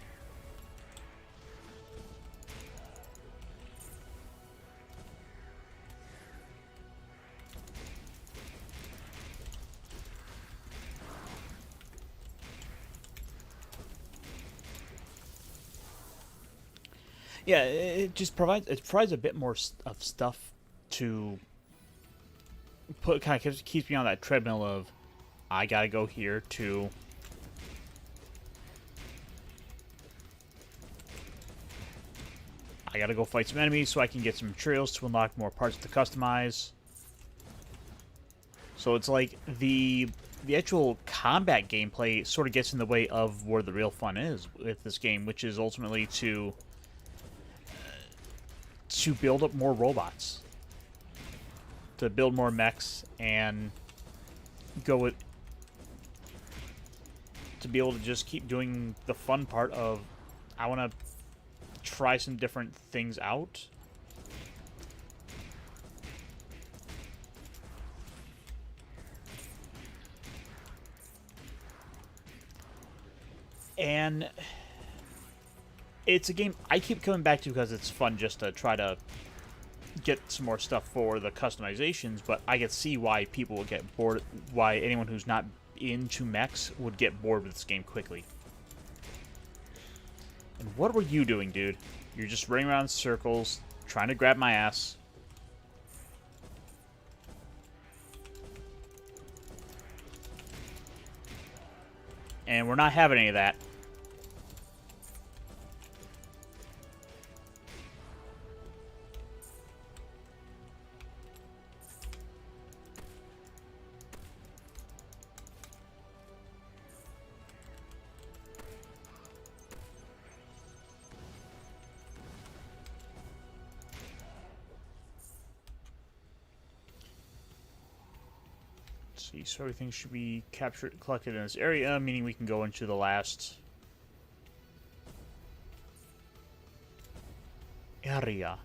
[SPEAKER 1] Yeah, it just provides a bit more of stuff to put, kind of keeps me on that treadmill of I gotta go here to I gotta go fight some enemies so I can get some materials to unlock more parts to customize. So it's like the actual combat gameplay sort of gets in the way of where the real fun is with this game, which is ultimately to build up more robots, to build more mechs, and go with to be able to just keep doing the fun part of I want to try some different things out. And it's a game I keep coming back to because it's fun just to try to get some more stuff for the customizations, but I can see why people would get bored, why anyone who's not into mechs would get bored with this game quickly. And what were you doing, dude? You're just running around in circles, trying to grab my ass. And we're not having any of that. See, so everything should be collected in this area, meaning we can go into the last area.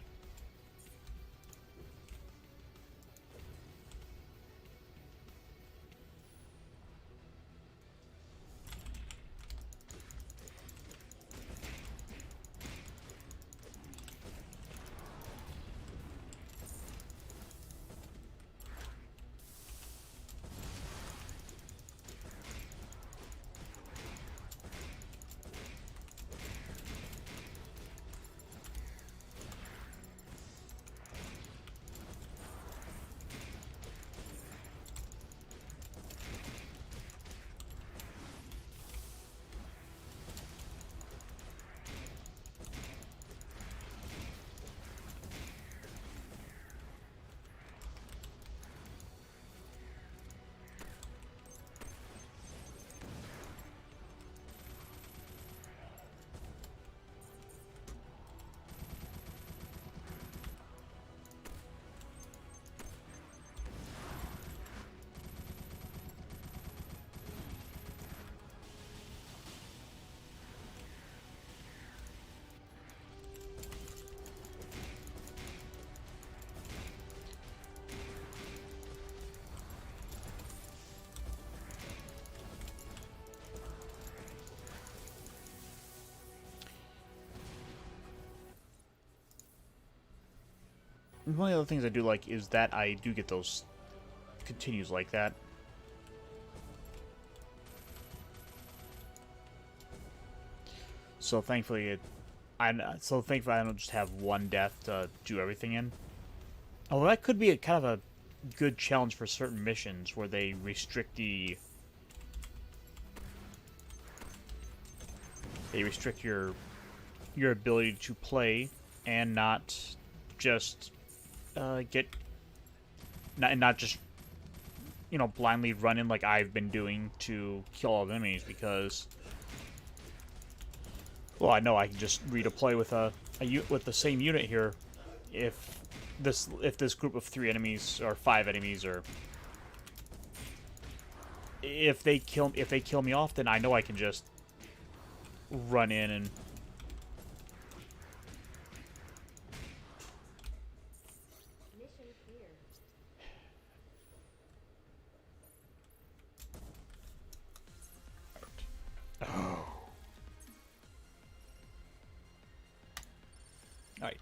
[SPEAKER 1] One of the other things I do like is that I do get those continues like that. So thankfully, I don't just have one death to do everything in. Although that could be a kind of a good challenge for certain missions where they restrict your ability to play and not just get not just blindly run in like I've been doing to kill all the enemies, because well, I know I can just redeploy with with the same unit here if this group of 3 enemies or 5 enemies, or if they kill me off, then I know I can just run in and
[SPEAKER 2] Mission clear.
[SPEAKER 1] Alright.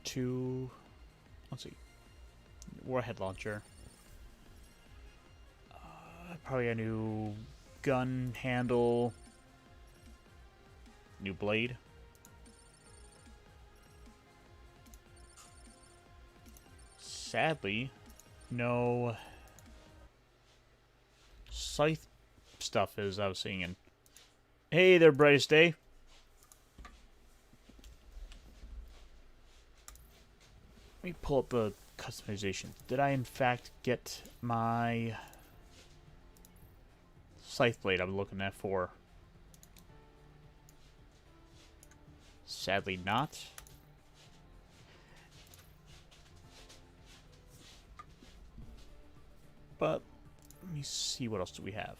[SPEAKER 1] 2. Let's see. Warhead launcher. Probably a new gun handle. New blade. Sadly, no scythe stuff as I was seeing in. Hey there, brightest day. Let me pull up the customization. Did I in fact get my scythe blade I'm looking at for? Sadly not. But let me see, what else do we have?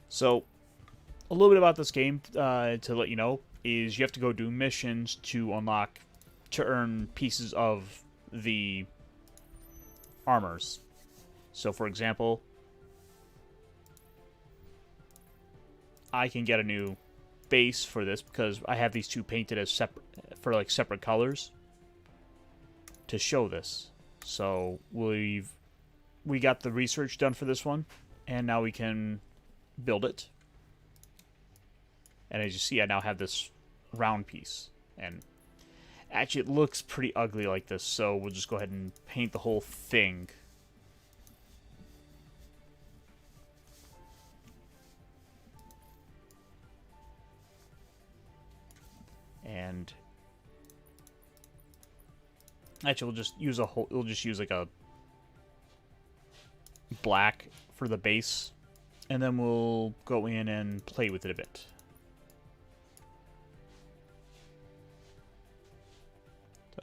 [SPEAKER 1] So, a little bit about this game, to let you know, is you have to go do missions to unlock, to earn pieces of the armors. So, for example, I can get a new base for this because I have these 2 painted as separate colors to show this. So we got the research done for this one, and now we can build it. And as you see, I now have this round piece, and actually it looks pretty ugly like this, so we'll just go ahead and paint the whole thing. And actually, we'll just use like a black for the base, and then we'll go in and play with it a bit.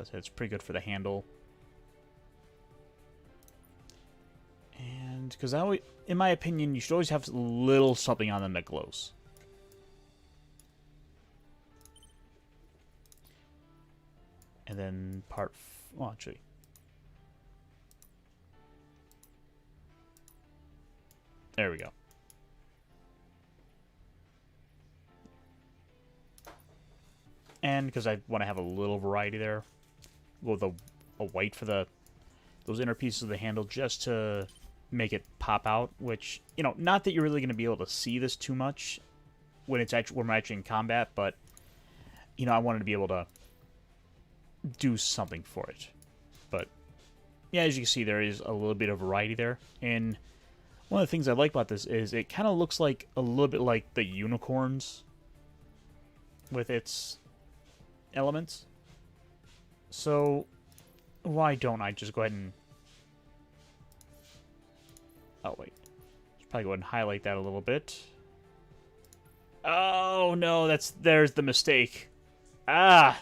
[SPEAKER 1] So it's pretty good for the handle. And because in my opinion, you should always have a little something on them that glows. And then well, actually, there we go. And because I want to have a little variety there, with a white for those inner pieces of the handle, just to make it pop out. Which, not that you're really going to be able to see this too much when we're actually in combat, but I wanted to be able to do something for it. But yeah, as you can see, there is a little bit of variety there. And one of the things I like about this is it kind of looks like a little bit like the unicorns with its elements. So why don't I just go ahead and... Oh, wait. Let's probably go ahead and highlight that a little bit. Oh, no, there's the mistake. Ah!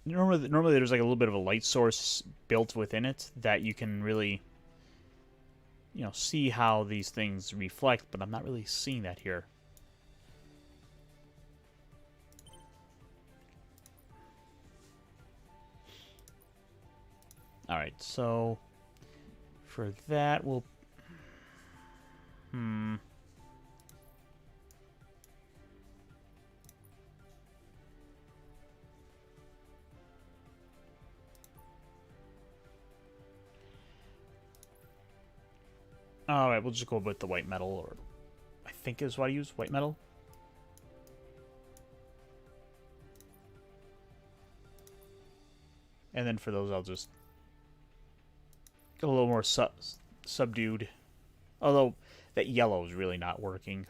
[SPEAKER 1] Normally there's like a little bit of a light source built within it that you can really, see how these things reflect, but I'm not really seeing that here. Alright, so for that we'll... Alright, we'll just go with the white metal, or I think is what I use, white metal. And then for those, I'll just get a little more subdued. Although, that yellow is really not working.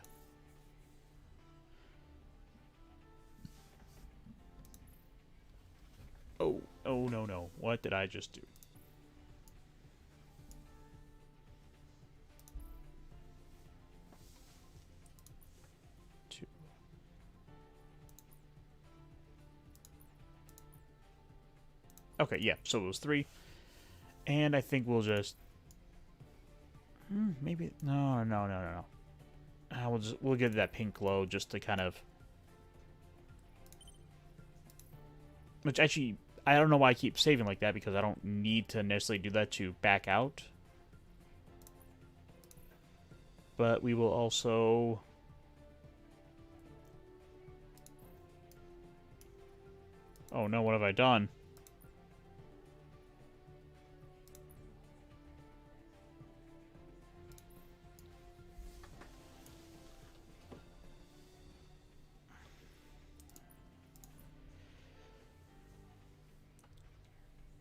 [SPEAKER 1] Oh, oh no, no. What did I just do? Two. Okay, yeah, so it was 3. And I think we'll just... maybe... No, no, no, no, no. We'll give that pink glow just to kind of... Which actually, I don't know why I keep saving like that, because I don't need to necessarily do that to back out. But we will also... Oh no, what have I done?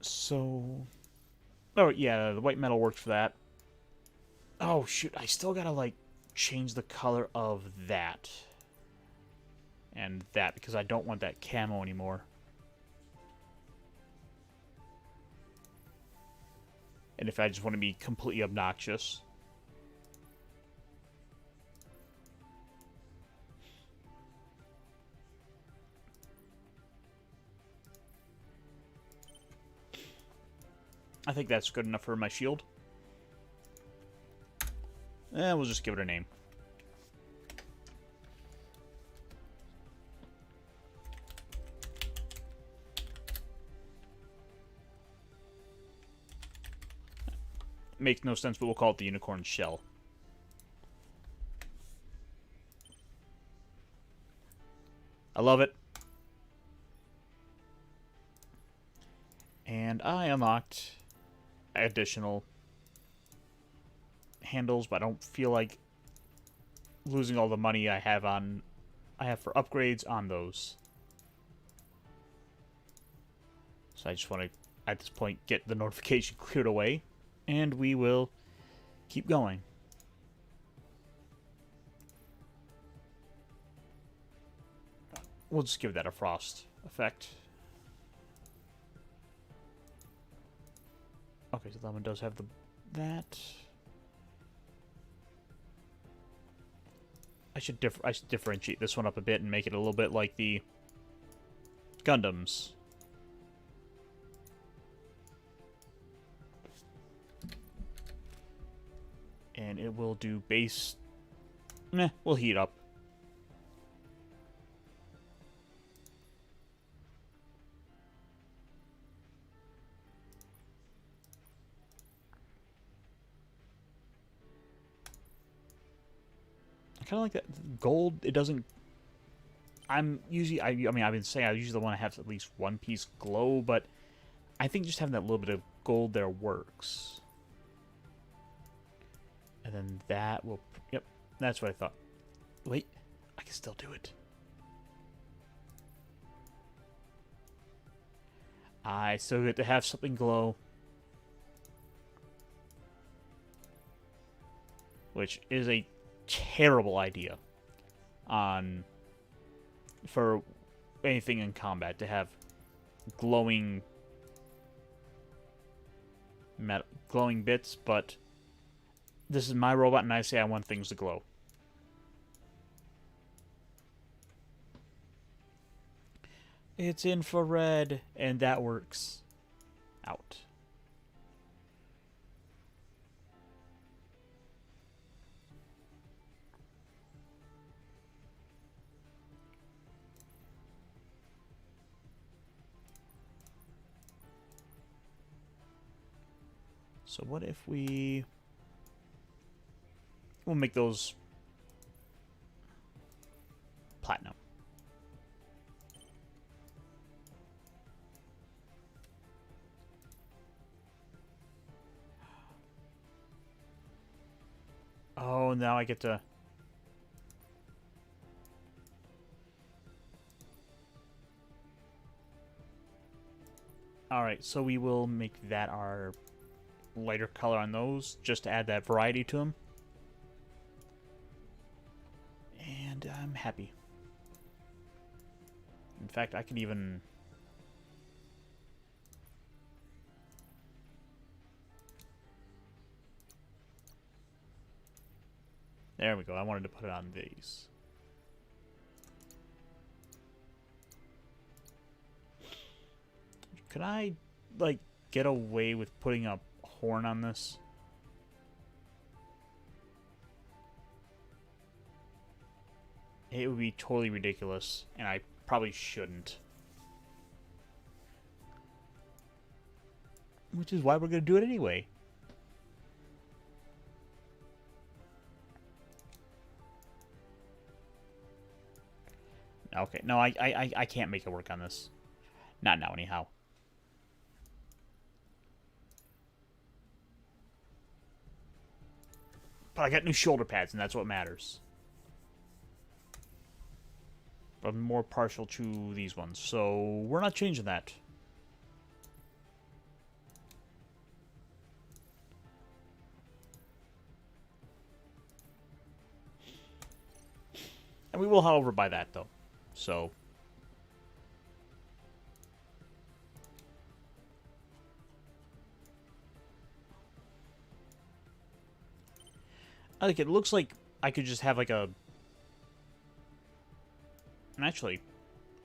[SPEAKER 1] So... Oh, yeah, the white metal works for that. Oh, shoot, I still gotta, like, change the color of that. And that, because I don't want that camo anymore. And if I just want to be completely obnoxious. I think that's good enough for my shield. We'll just give it a name. Makes no sense, but we'll call it the unicorn shell. I love it. And I unlocked additional handles, but I don't feel like losing all the money I have for upgrades on those. So I just want to, at this point, get the notification cleared away, and we will keep going. We'll just give that a frost effect. Okay, so that one does have that. I should differentiate this one up a bit and make it a little bit like the Gundams. And it will do base... Meh, we'll heat up. I kind of like that gold. It doesn't... I'm usually... I mean, I've been saying I usually want to have at least one piece glow, but I think just having that little bit of gold there works. And then that will... Yep, that's what I thought. Wait, I can still do it. I still get to have something glow. Which is a terrible idea for anything in combat, to have glowing bits, but this is my robot and I say I want things to glow. It's infrared, and that works out. So what if we'll make those platinum. Oh, now I get to... Alright, so we will make that our lighter color on those, just to add that variety to them. And I'm happy. In fact, I can even... There we go. I wanted to put it on these. Could I, like, get away with putting a horn on this? It would be totally ridiculous, and I probably shouldn't. Which is why we're going to do it anyway. Okay, no, I can't make it work on this. Not now, anyhow. But I got new shoulder pads, and that's what matters. But I'm more partial to these ones, so we're not changing that. And we will, however, buy that, though. So... Like, it looks like I could just have, like, a... Actually,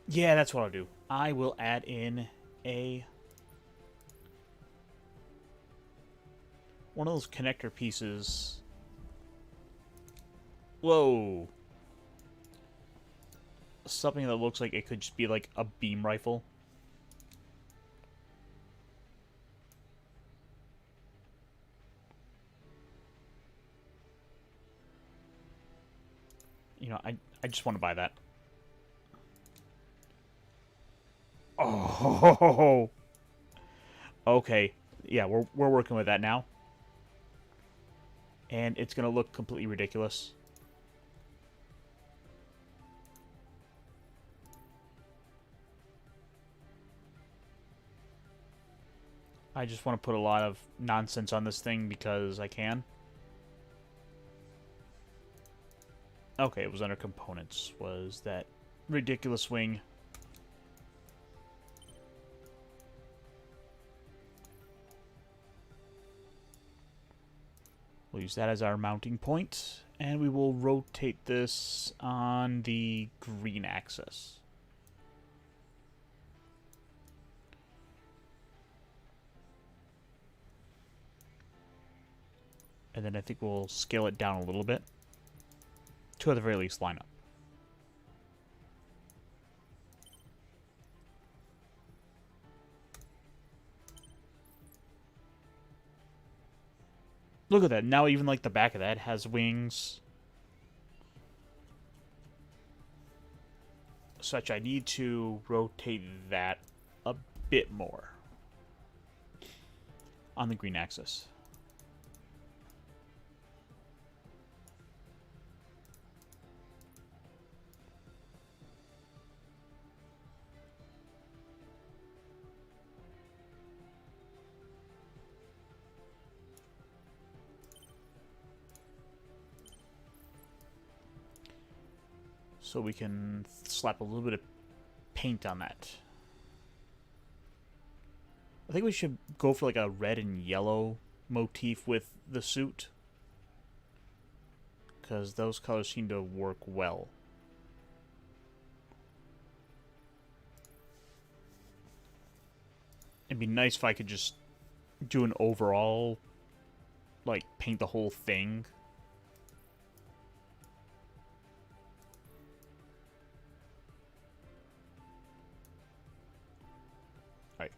[SPEAKER 1] yeah, that's what I'll do. I will add in a... one of those connector pieces. Whoa. Something that looks like it could just be, like, a beam rifle. You know, I just want to buy that. Oh, okay. Yeah, we're working with that now, and it's gonna look completely ridiculous. I just want to put a lot of nonsense on this thing because I can. Okay, it was under components. Was that ridiculous wing? We'll use that as our mounting point, and we will rotate this on the green axis. And then I think we'll scale it down a little bit to at the very least line up. Look at that. Now even like the back of that has wings. Such I need to rotate that a bit more on the green axis. So we can slap a little bit of paint on that. I think we should go for like a red and yellow motif with the suit, because those colors seem to work well. It'd be nice if I could just do an overall, like, paint the whole thing. Alright.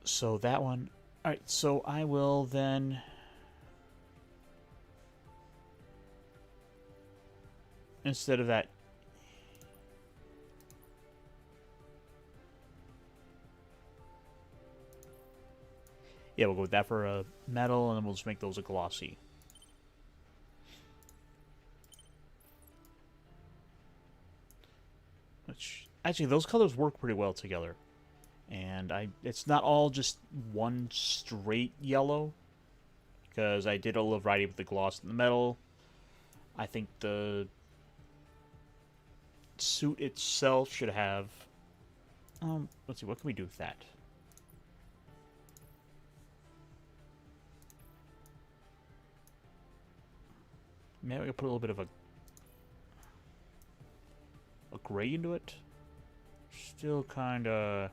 [SPEAKER 1] So that one... Alright, so I will then... Instead of that... Yeah, we'll go with that for a metal, and then we'll just make those a glossy. Which, actually, those colors work pretty well together. And it's not all just one straight yellow, because I did a little variety with the gloss in the metal. I think the suit itself should have... let's see, what can we do with that? Maybe we can put a little bit of a gray into it. Still kind of...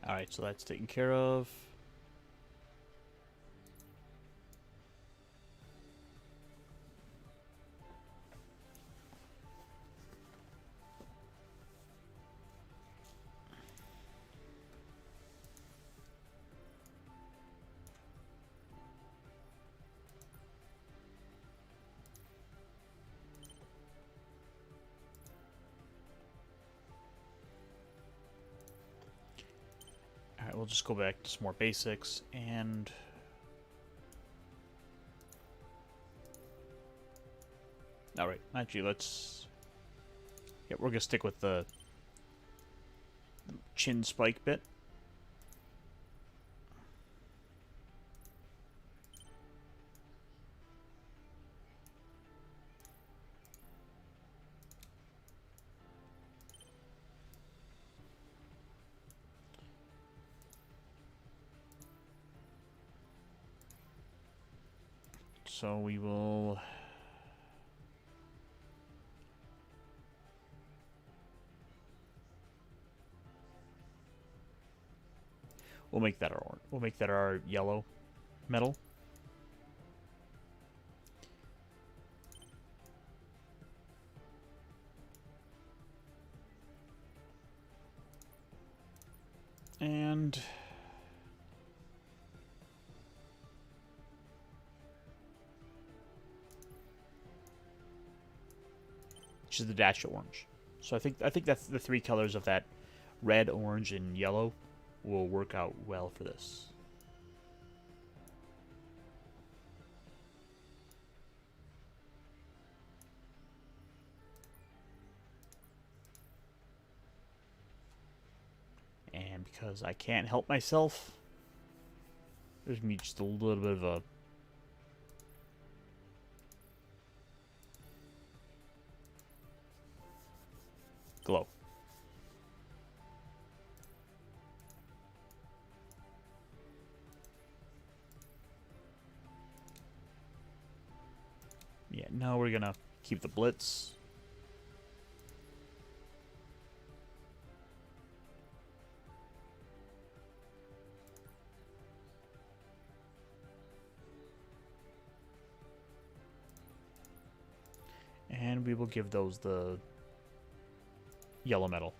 [SPEAKER 1] Alright, so that's taken care of. Alright, we'll just go back to some more basics, and... Alright, actually, let's... Yeah, we're gonna stick with the chin spike bit. So we will... We'll make that our yellow metal. And which is the dash orange. So I think that's the three colors of that red, orange, and yellow will work out well for this. And because I can't help myself, there's me just a little bit of a glow. Yeah, no, we're gonna keep the blitz. And we will give those the yellow metal.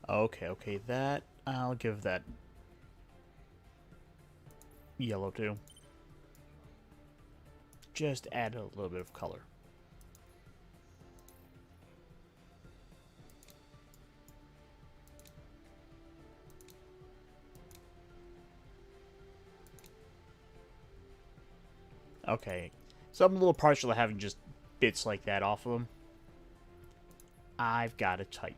[SPEAKER 1] Okay, that I'll give that yellow too. Just add a little bit of color. Okay, so I'm a little partial to having just bits like that off of them, I've got to type.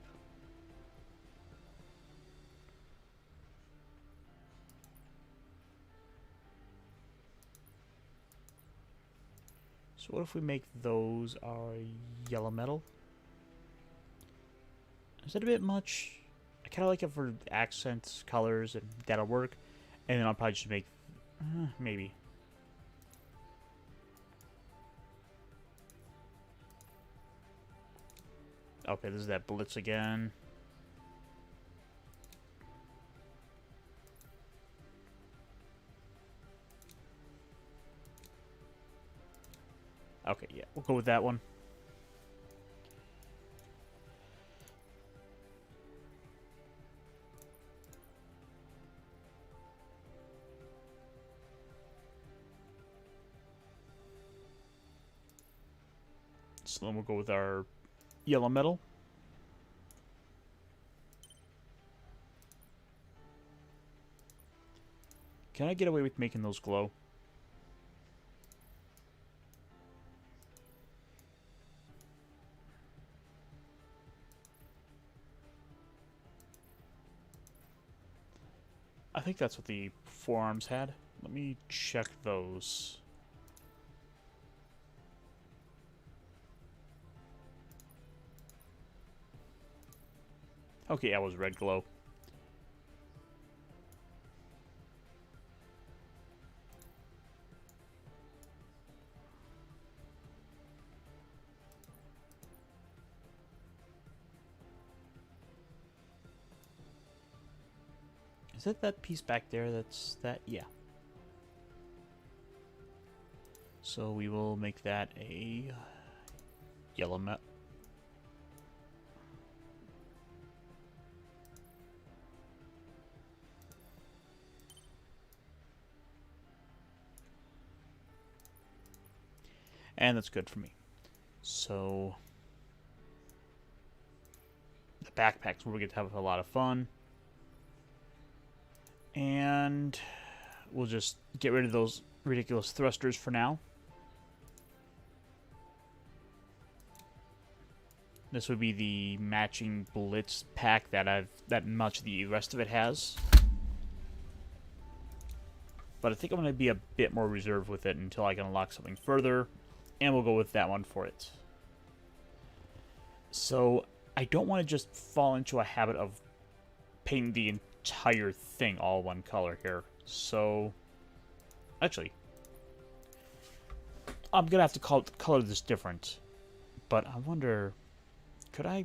[SPEAKER 1] So what if we make those our yellow metal? Is that a bit much? I kind of like it for accents, colors, and that'll work. And then I'll probably just make... maybe. Okay, this is that blitz again. Okay, yeah, we'll go with that one. So then we'll go with our yellow metal. Can I get away with making those glow? I think that's what the forearms had. Let me check those. Okay, that was red glow. Is it that piece back there that's that? Yeah. So we will make that a yellow metal. And that's good for me. So the backpack's where we get to have a lot of fun. And we'll just get rid of those ridiculous thrusters for now. This would be the matching blitz pack that much the rest of it has. But I think I'm going to be a bit more reserved with it until I can unlock something further. And we'll go with that one for it. So I don't want to just fall into a habit of painting the entire thing all one color here. So actually, I'm going to have to color this different. But I wonder, could I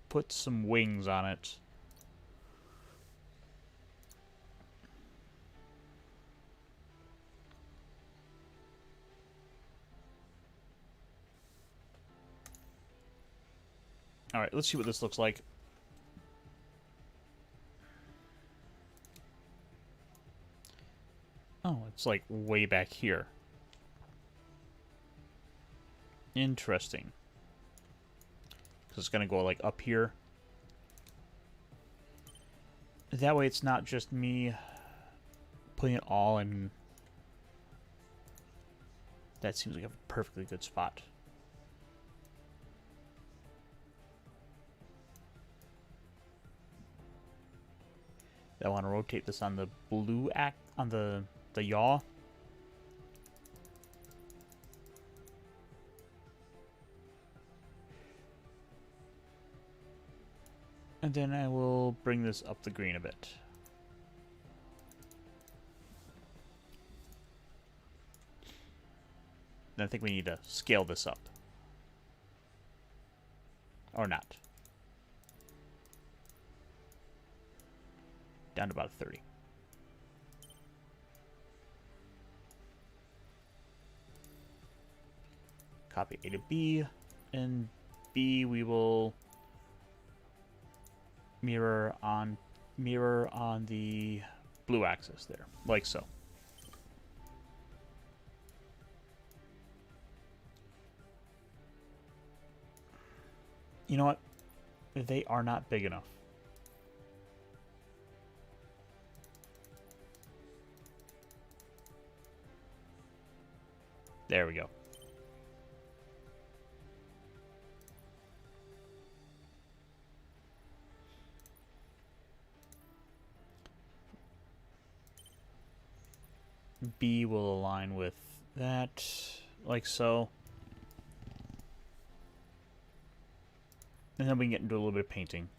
[SPEAKER 1] put some wings on it? Alright, let's see what this looks like. Oh, it's like way back here. Interesting. Because it's going to go like up here. That way it's not just me putting it all in. That seems like a perfectly good spot. I want to rotate this on the blue on the yaw. And then I will bring this up the green a bit. And I think we need to scale this up. Or not. Down to about 30. Copy A to B, and B we will mirror on the blue axis there, like so. You know what? They are not big enough. There we go. B will align with that, like so. And then we can get into a little bit of painting.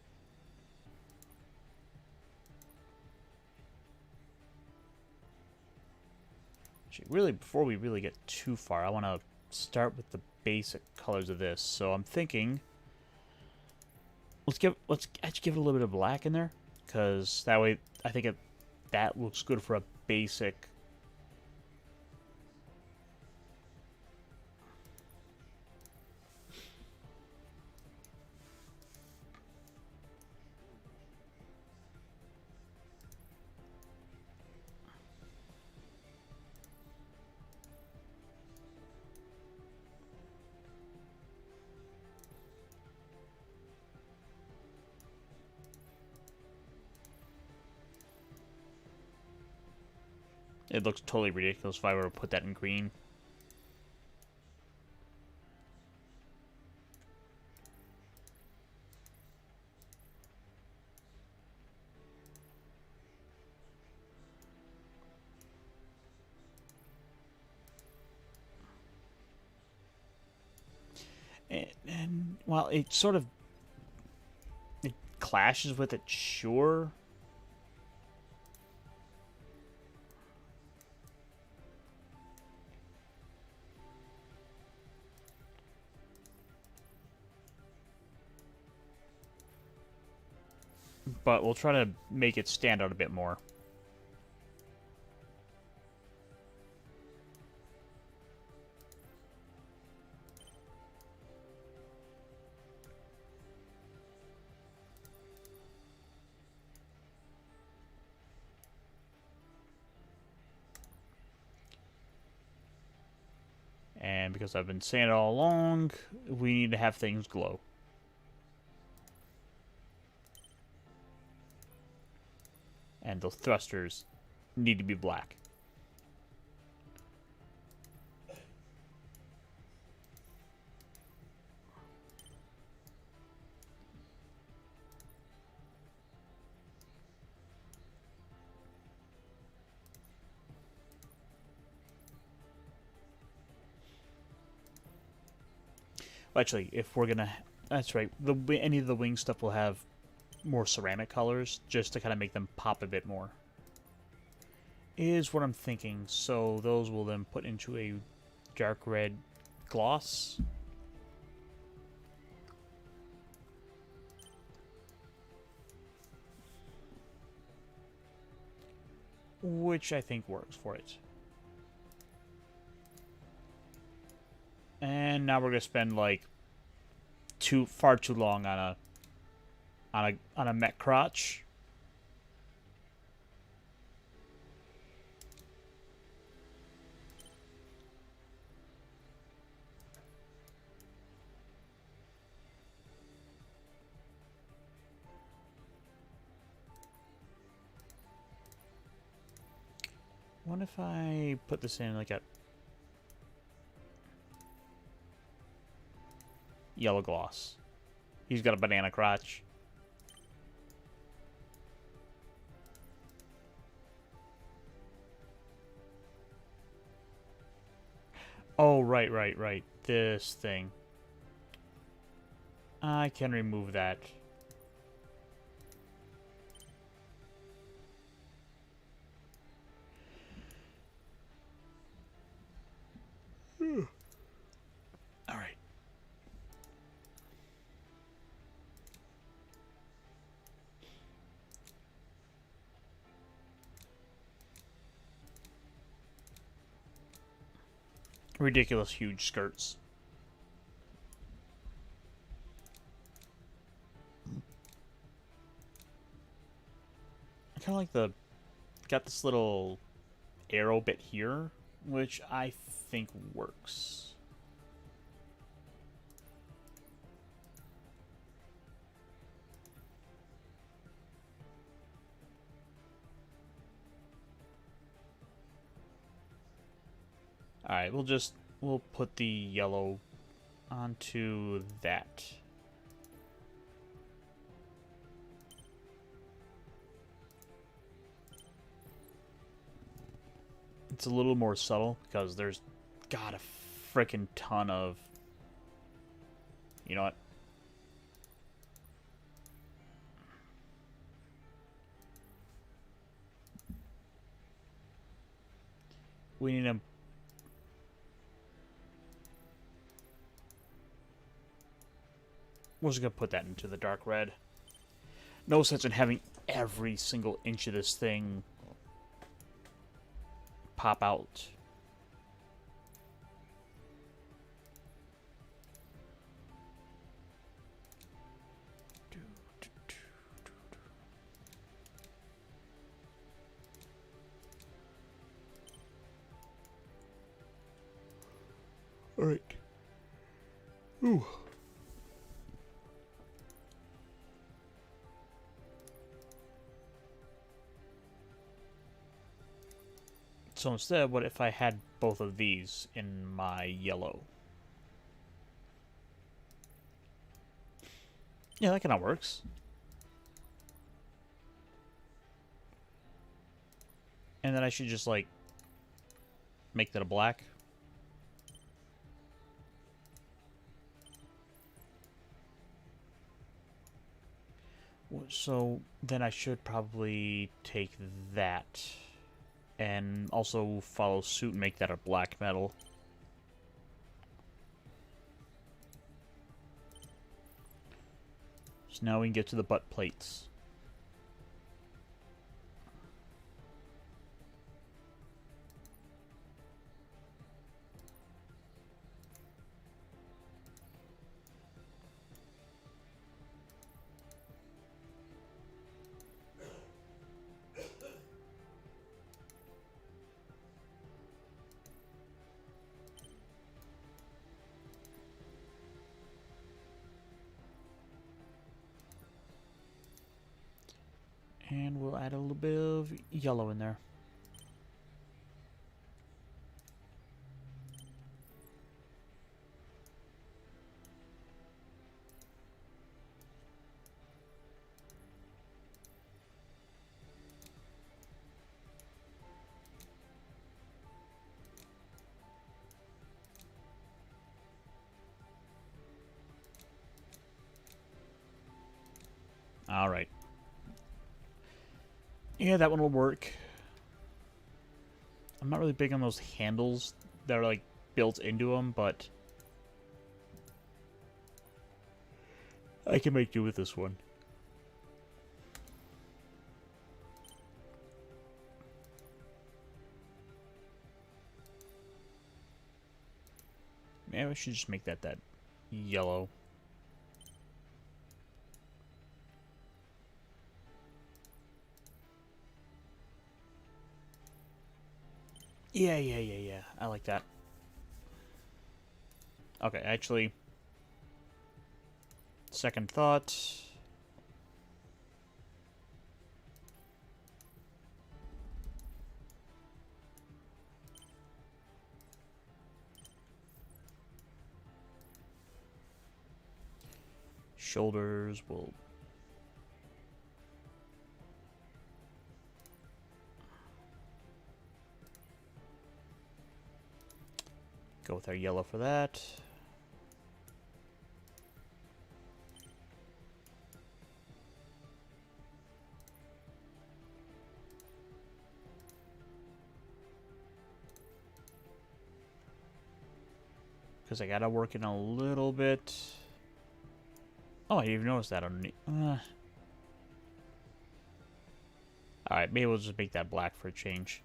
[SPEAKER 1] Actually, really, before we really get too far, I want to start with the basic colors of this. So I'm thinking, let's actually give it a little bit of black in there, because that way I think that looks good for a basic. It looks totally ridiculous if I were to put that in green. And while it sort of it clashes with it, sure. But we'll try to make it stand out a bit more. And because I've been saying it all along, we need to have things glow. And the thrusters need to be black. Well, actually, if we're gonna, that's right. Any of the wing stuff will have more ceramic colors, just to kind of make them pop a bit more. Is what I'm thinking. So those will then put into a dark red gloss. Which I think works for it. And now we're gonna spend like far too long on a mech crotch. What if I put this in like a yellow gloss? He's got a banana crotch. Oh, right. This thing. I can remove that. All right. Ridiculous huge skirts. I kind of like got this little arrow bit here, which I think works. Alright, we'll put the yellow onto that. It's a little more subtle because there's got a frickin' ton of... You know what? We need to... We're just going to put that into the dark red. No sense in having every single inch of this thing pop out. All right. Ooh. So instead, what if I had both of these in my yellow? Yeah, that kind of works. And then I should just, like, make that a black. So then I should probably take that and also follow suit and make that a black metal. So now we can get to the butt plates. And we'll add a little bit of yellow in there. All right. Yeah, that one will work. I'm not really big on those handles that are, like, built into them, but I can make do with this one. Maybe I should just make that yellow. Yeah. I like that. Okay, actually, second thought. Shoulders will... Go with our yellow for that. Because I gotta work in a little bit. Oh, I didn't even notice that underneath. Alright, maybe we'll just make that black for a change.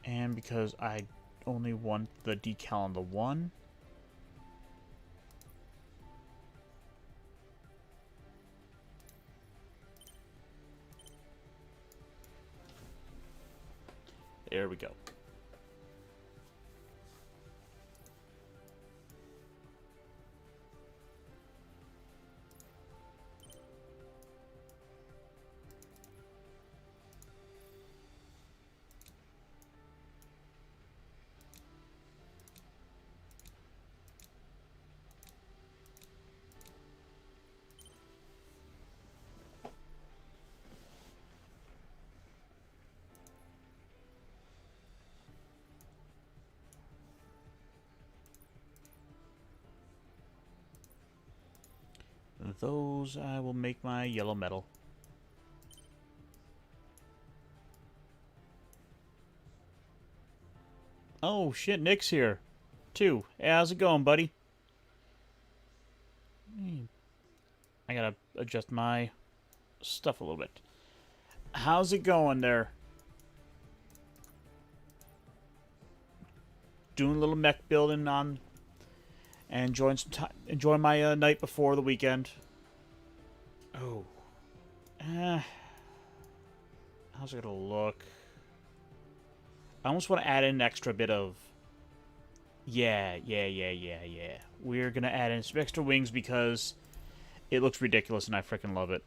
[SPEAKER 1] And because I only want the decal on the one, there we go. those, I will make my yellow metal. Oh shit, Nick's here too. Hey, how's it going, buddy? I gotta adjust my stuff a little bit. How's it going there? Doing a little mech building on, and enjoying some time, enjoying my night before the weekend. Oh, how's it gonna look? I almost want to add in an extra bit of. Yeah. We're gonna add in some extra wings because it looks ridiculous and I freaking love it.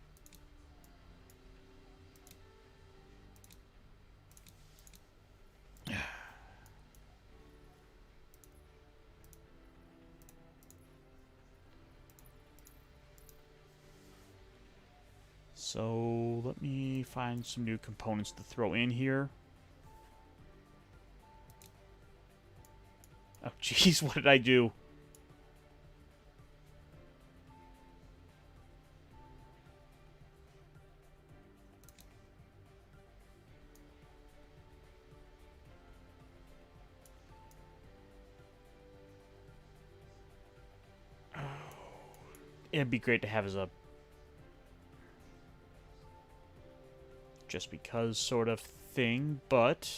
[SPEAKER 1] So let me find some new components to throw in here. Oh jeez, what did I do? It'd be great to have as a just because sort of thing, but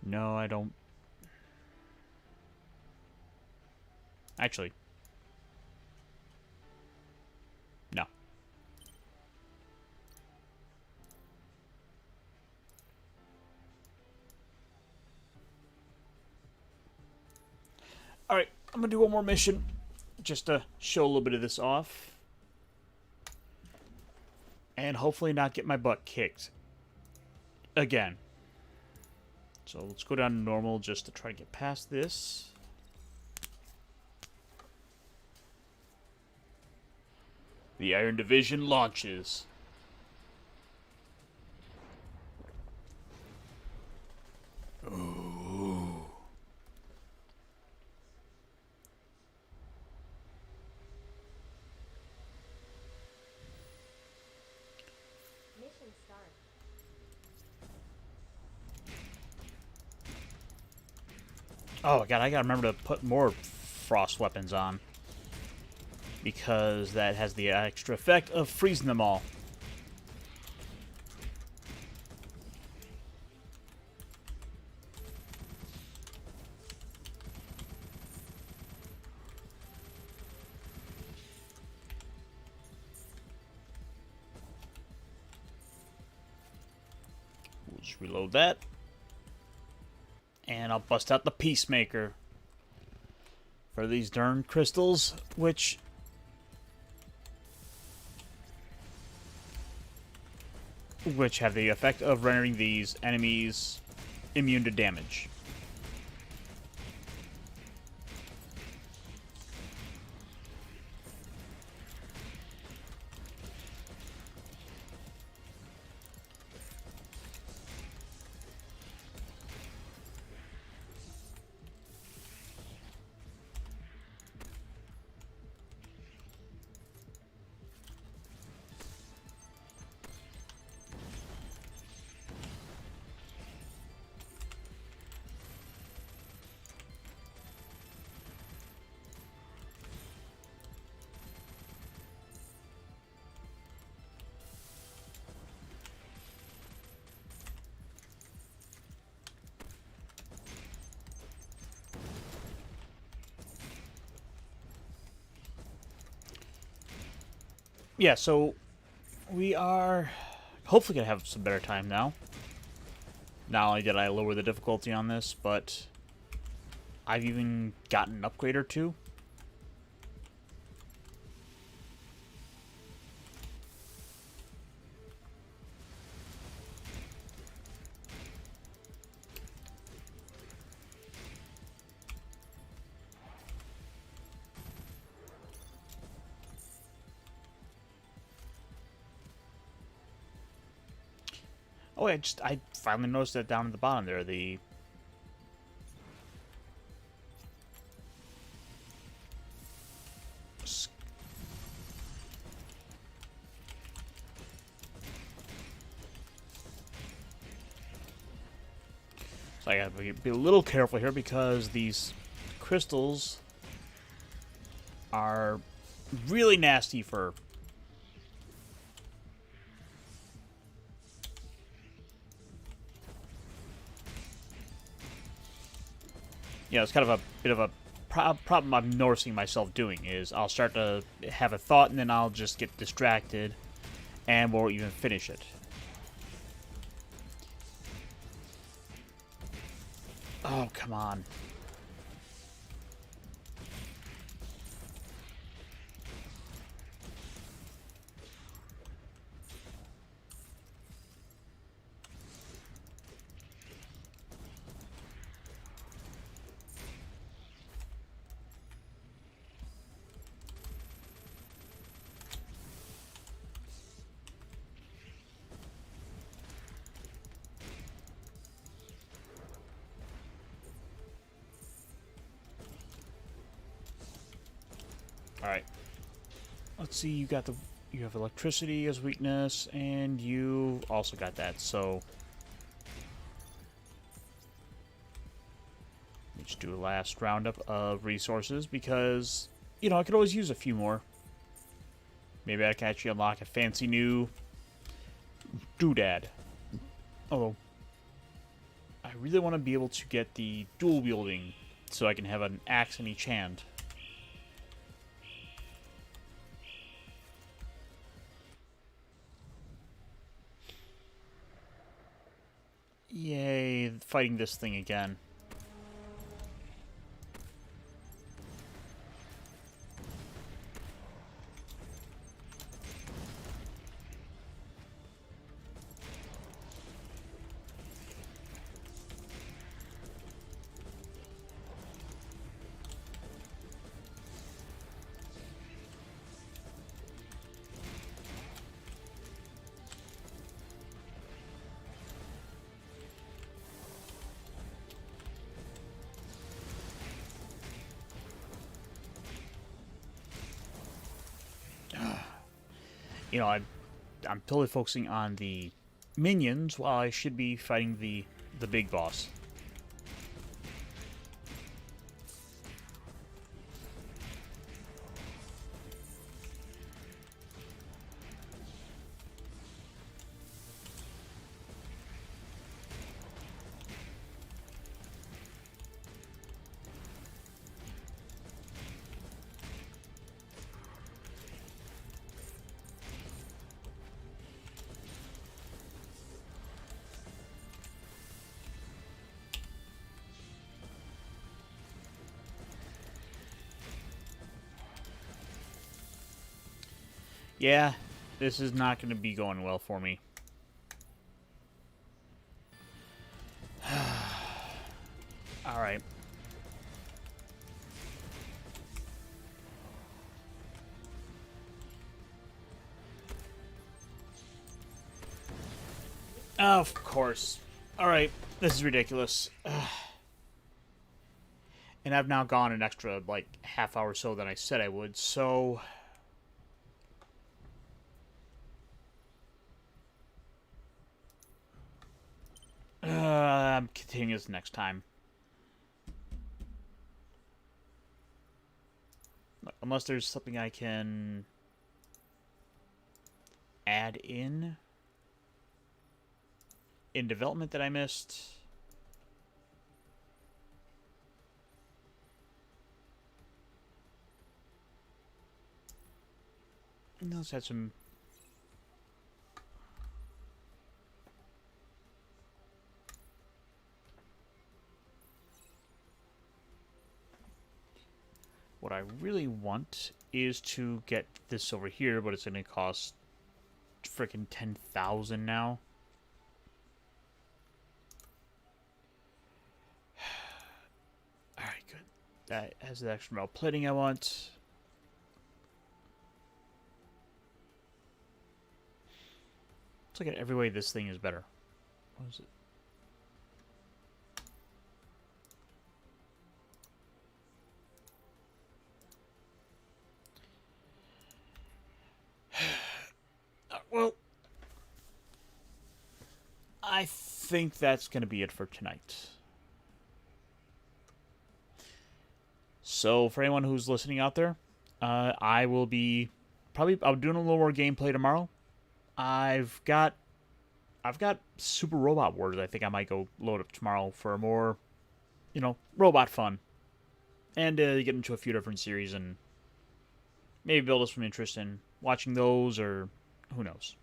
[SPEAKER 1] no, I don't. Actually, no. Alright, I'm gonna do one more mission just to show a little bit of this off. And hopefully not get my butt kicked again. So let's go down to normal just to try to get past this. The Iron Division launches. Ooh.
[SPEAKER 2] Mission start.
[SPEAKER 1] Oh god, I gotta remember to put more frost weapons on. Because that has the extra effect of freezing them all. We'll just reload that. And I'll bust out the Peacemaker. For these darn crystals, which have the effect of rendering these enemies immune to damage. Yeah, so we are hopefully going to have some better time now. Not only did I lower the difficulty on this, but I've even gotten an upgrade or two. Oh, I finally noticed that down at the bottom there, the So I gotta be a little careful here because these crystals are really nasty for... You know, it's kind of a bit of a problem I'm noticing myself doing is I'll start to have a thought and then I'll just get distracted and won't even finish it. Oh, come on. Alright. Let's see, you have electricity as weakness, and you also got that, so let's do a last roundup of resources because, you know, I could always use a few more. Maybe I can actually unlock a fancy new doodad. Although, I really want to be able to get the dual wielding so I can have an axe in each hand. Yay, fighting this thing again. You know, I'm totally focusing on the minions while I should be fighting the big boss. Yeah, this is not going to be going well for me. Alright. Of course. Alright, this is ridiculous. And I've now gone an extra, like, half hour or so than I said I would, so... I'm continuing this next time. Unless there's something I can add in development that I missed. Let's add some... What I really want is to get this over here, but it's going to cost frickin' 10,000 now. Alright, good. That has the extra metal plating I want. Let's look at every way this thing is better. What is it? Well, I think that's going to be it for tonight. So for anyone who's listening out there, I will be I'm doing a little more gameplay tomorrow. I've got Super Robot Wars. I think I might go load up tomorrow for more, robot fun, and get into a few different series and maybe build us some interest in watching those, or who knows.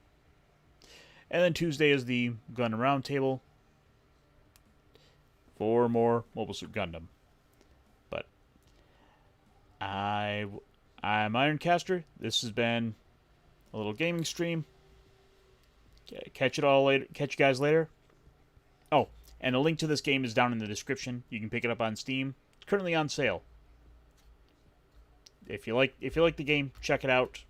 [SPEAKER 1] And then Tuesday is the Gundam Roundtable for more Mobile Suit Gundam. But I'm Ironcaster. This has been a little gaming stream. Catch it all later. Catch you guys later. Oh, and a link to this game is down in the description. You can pick it up on Steam. It's currently on sale. If you like the game, check it out.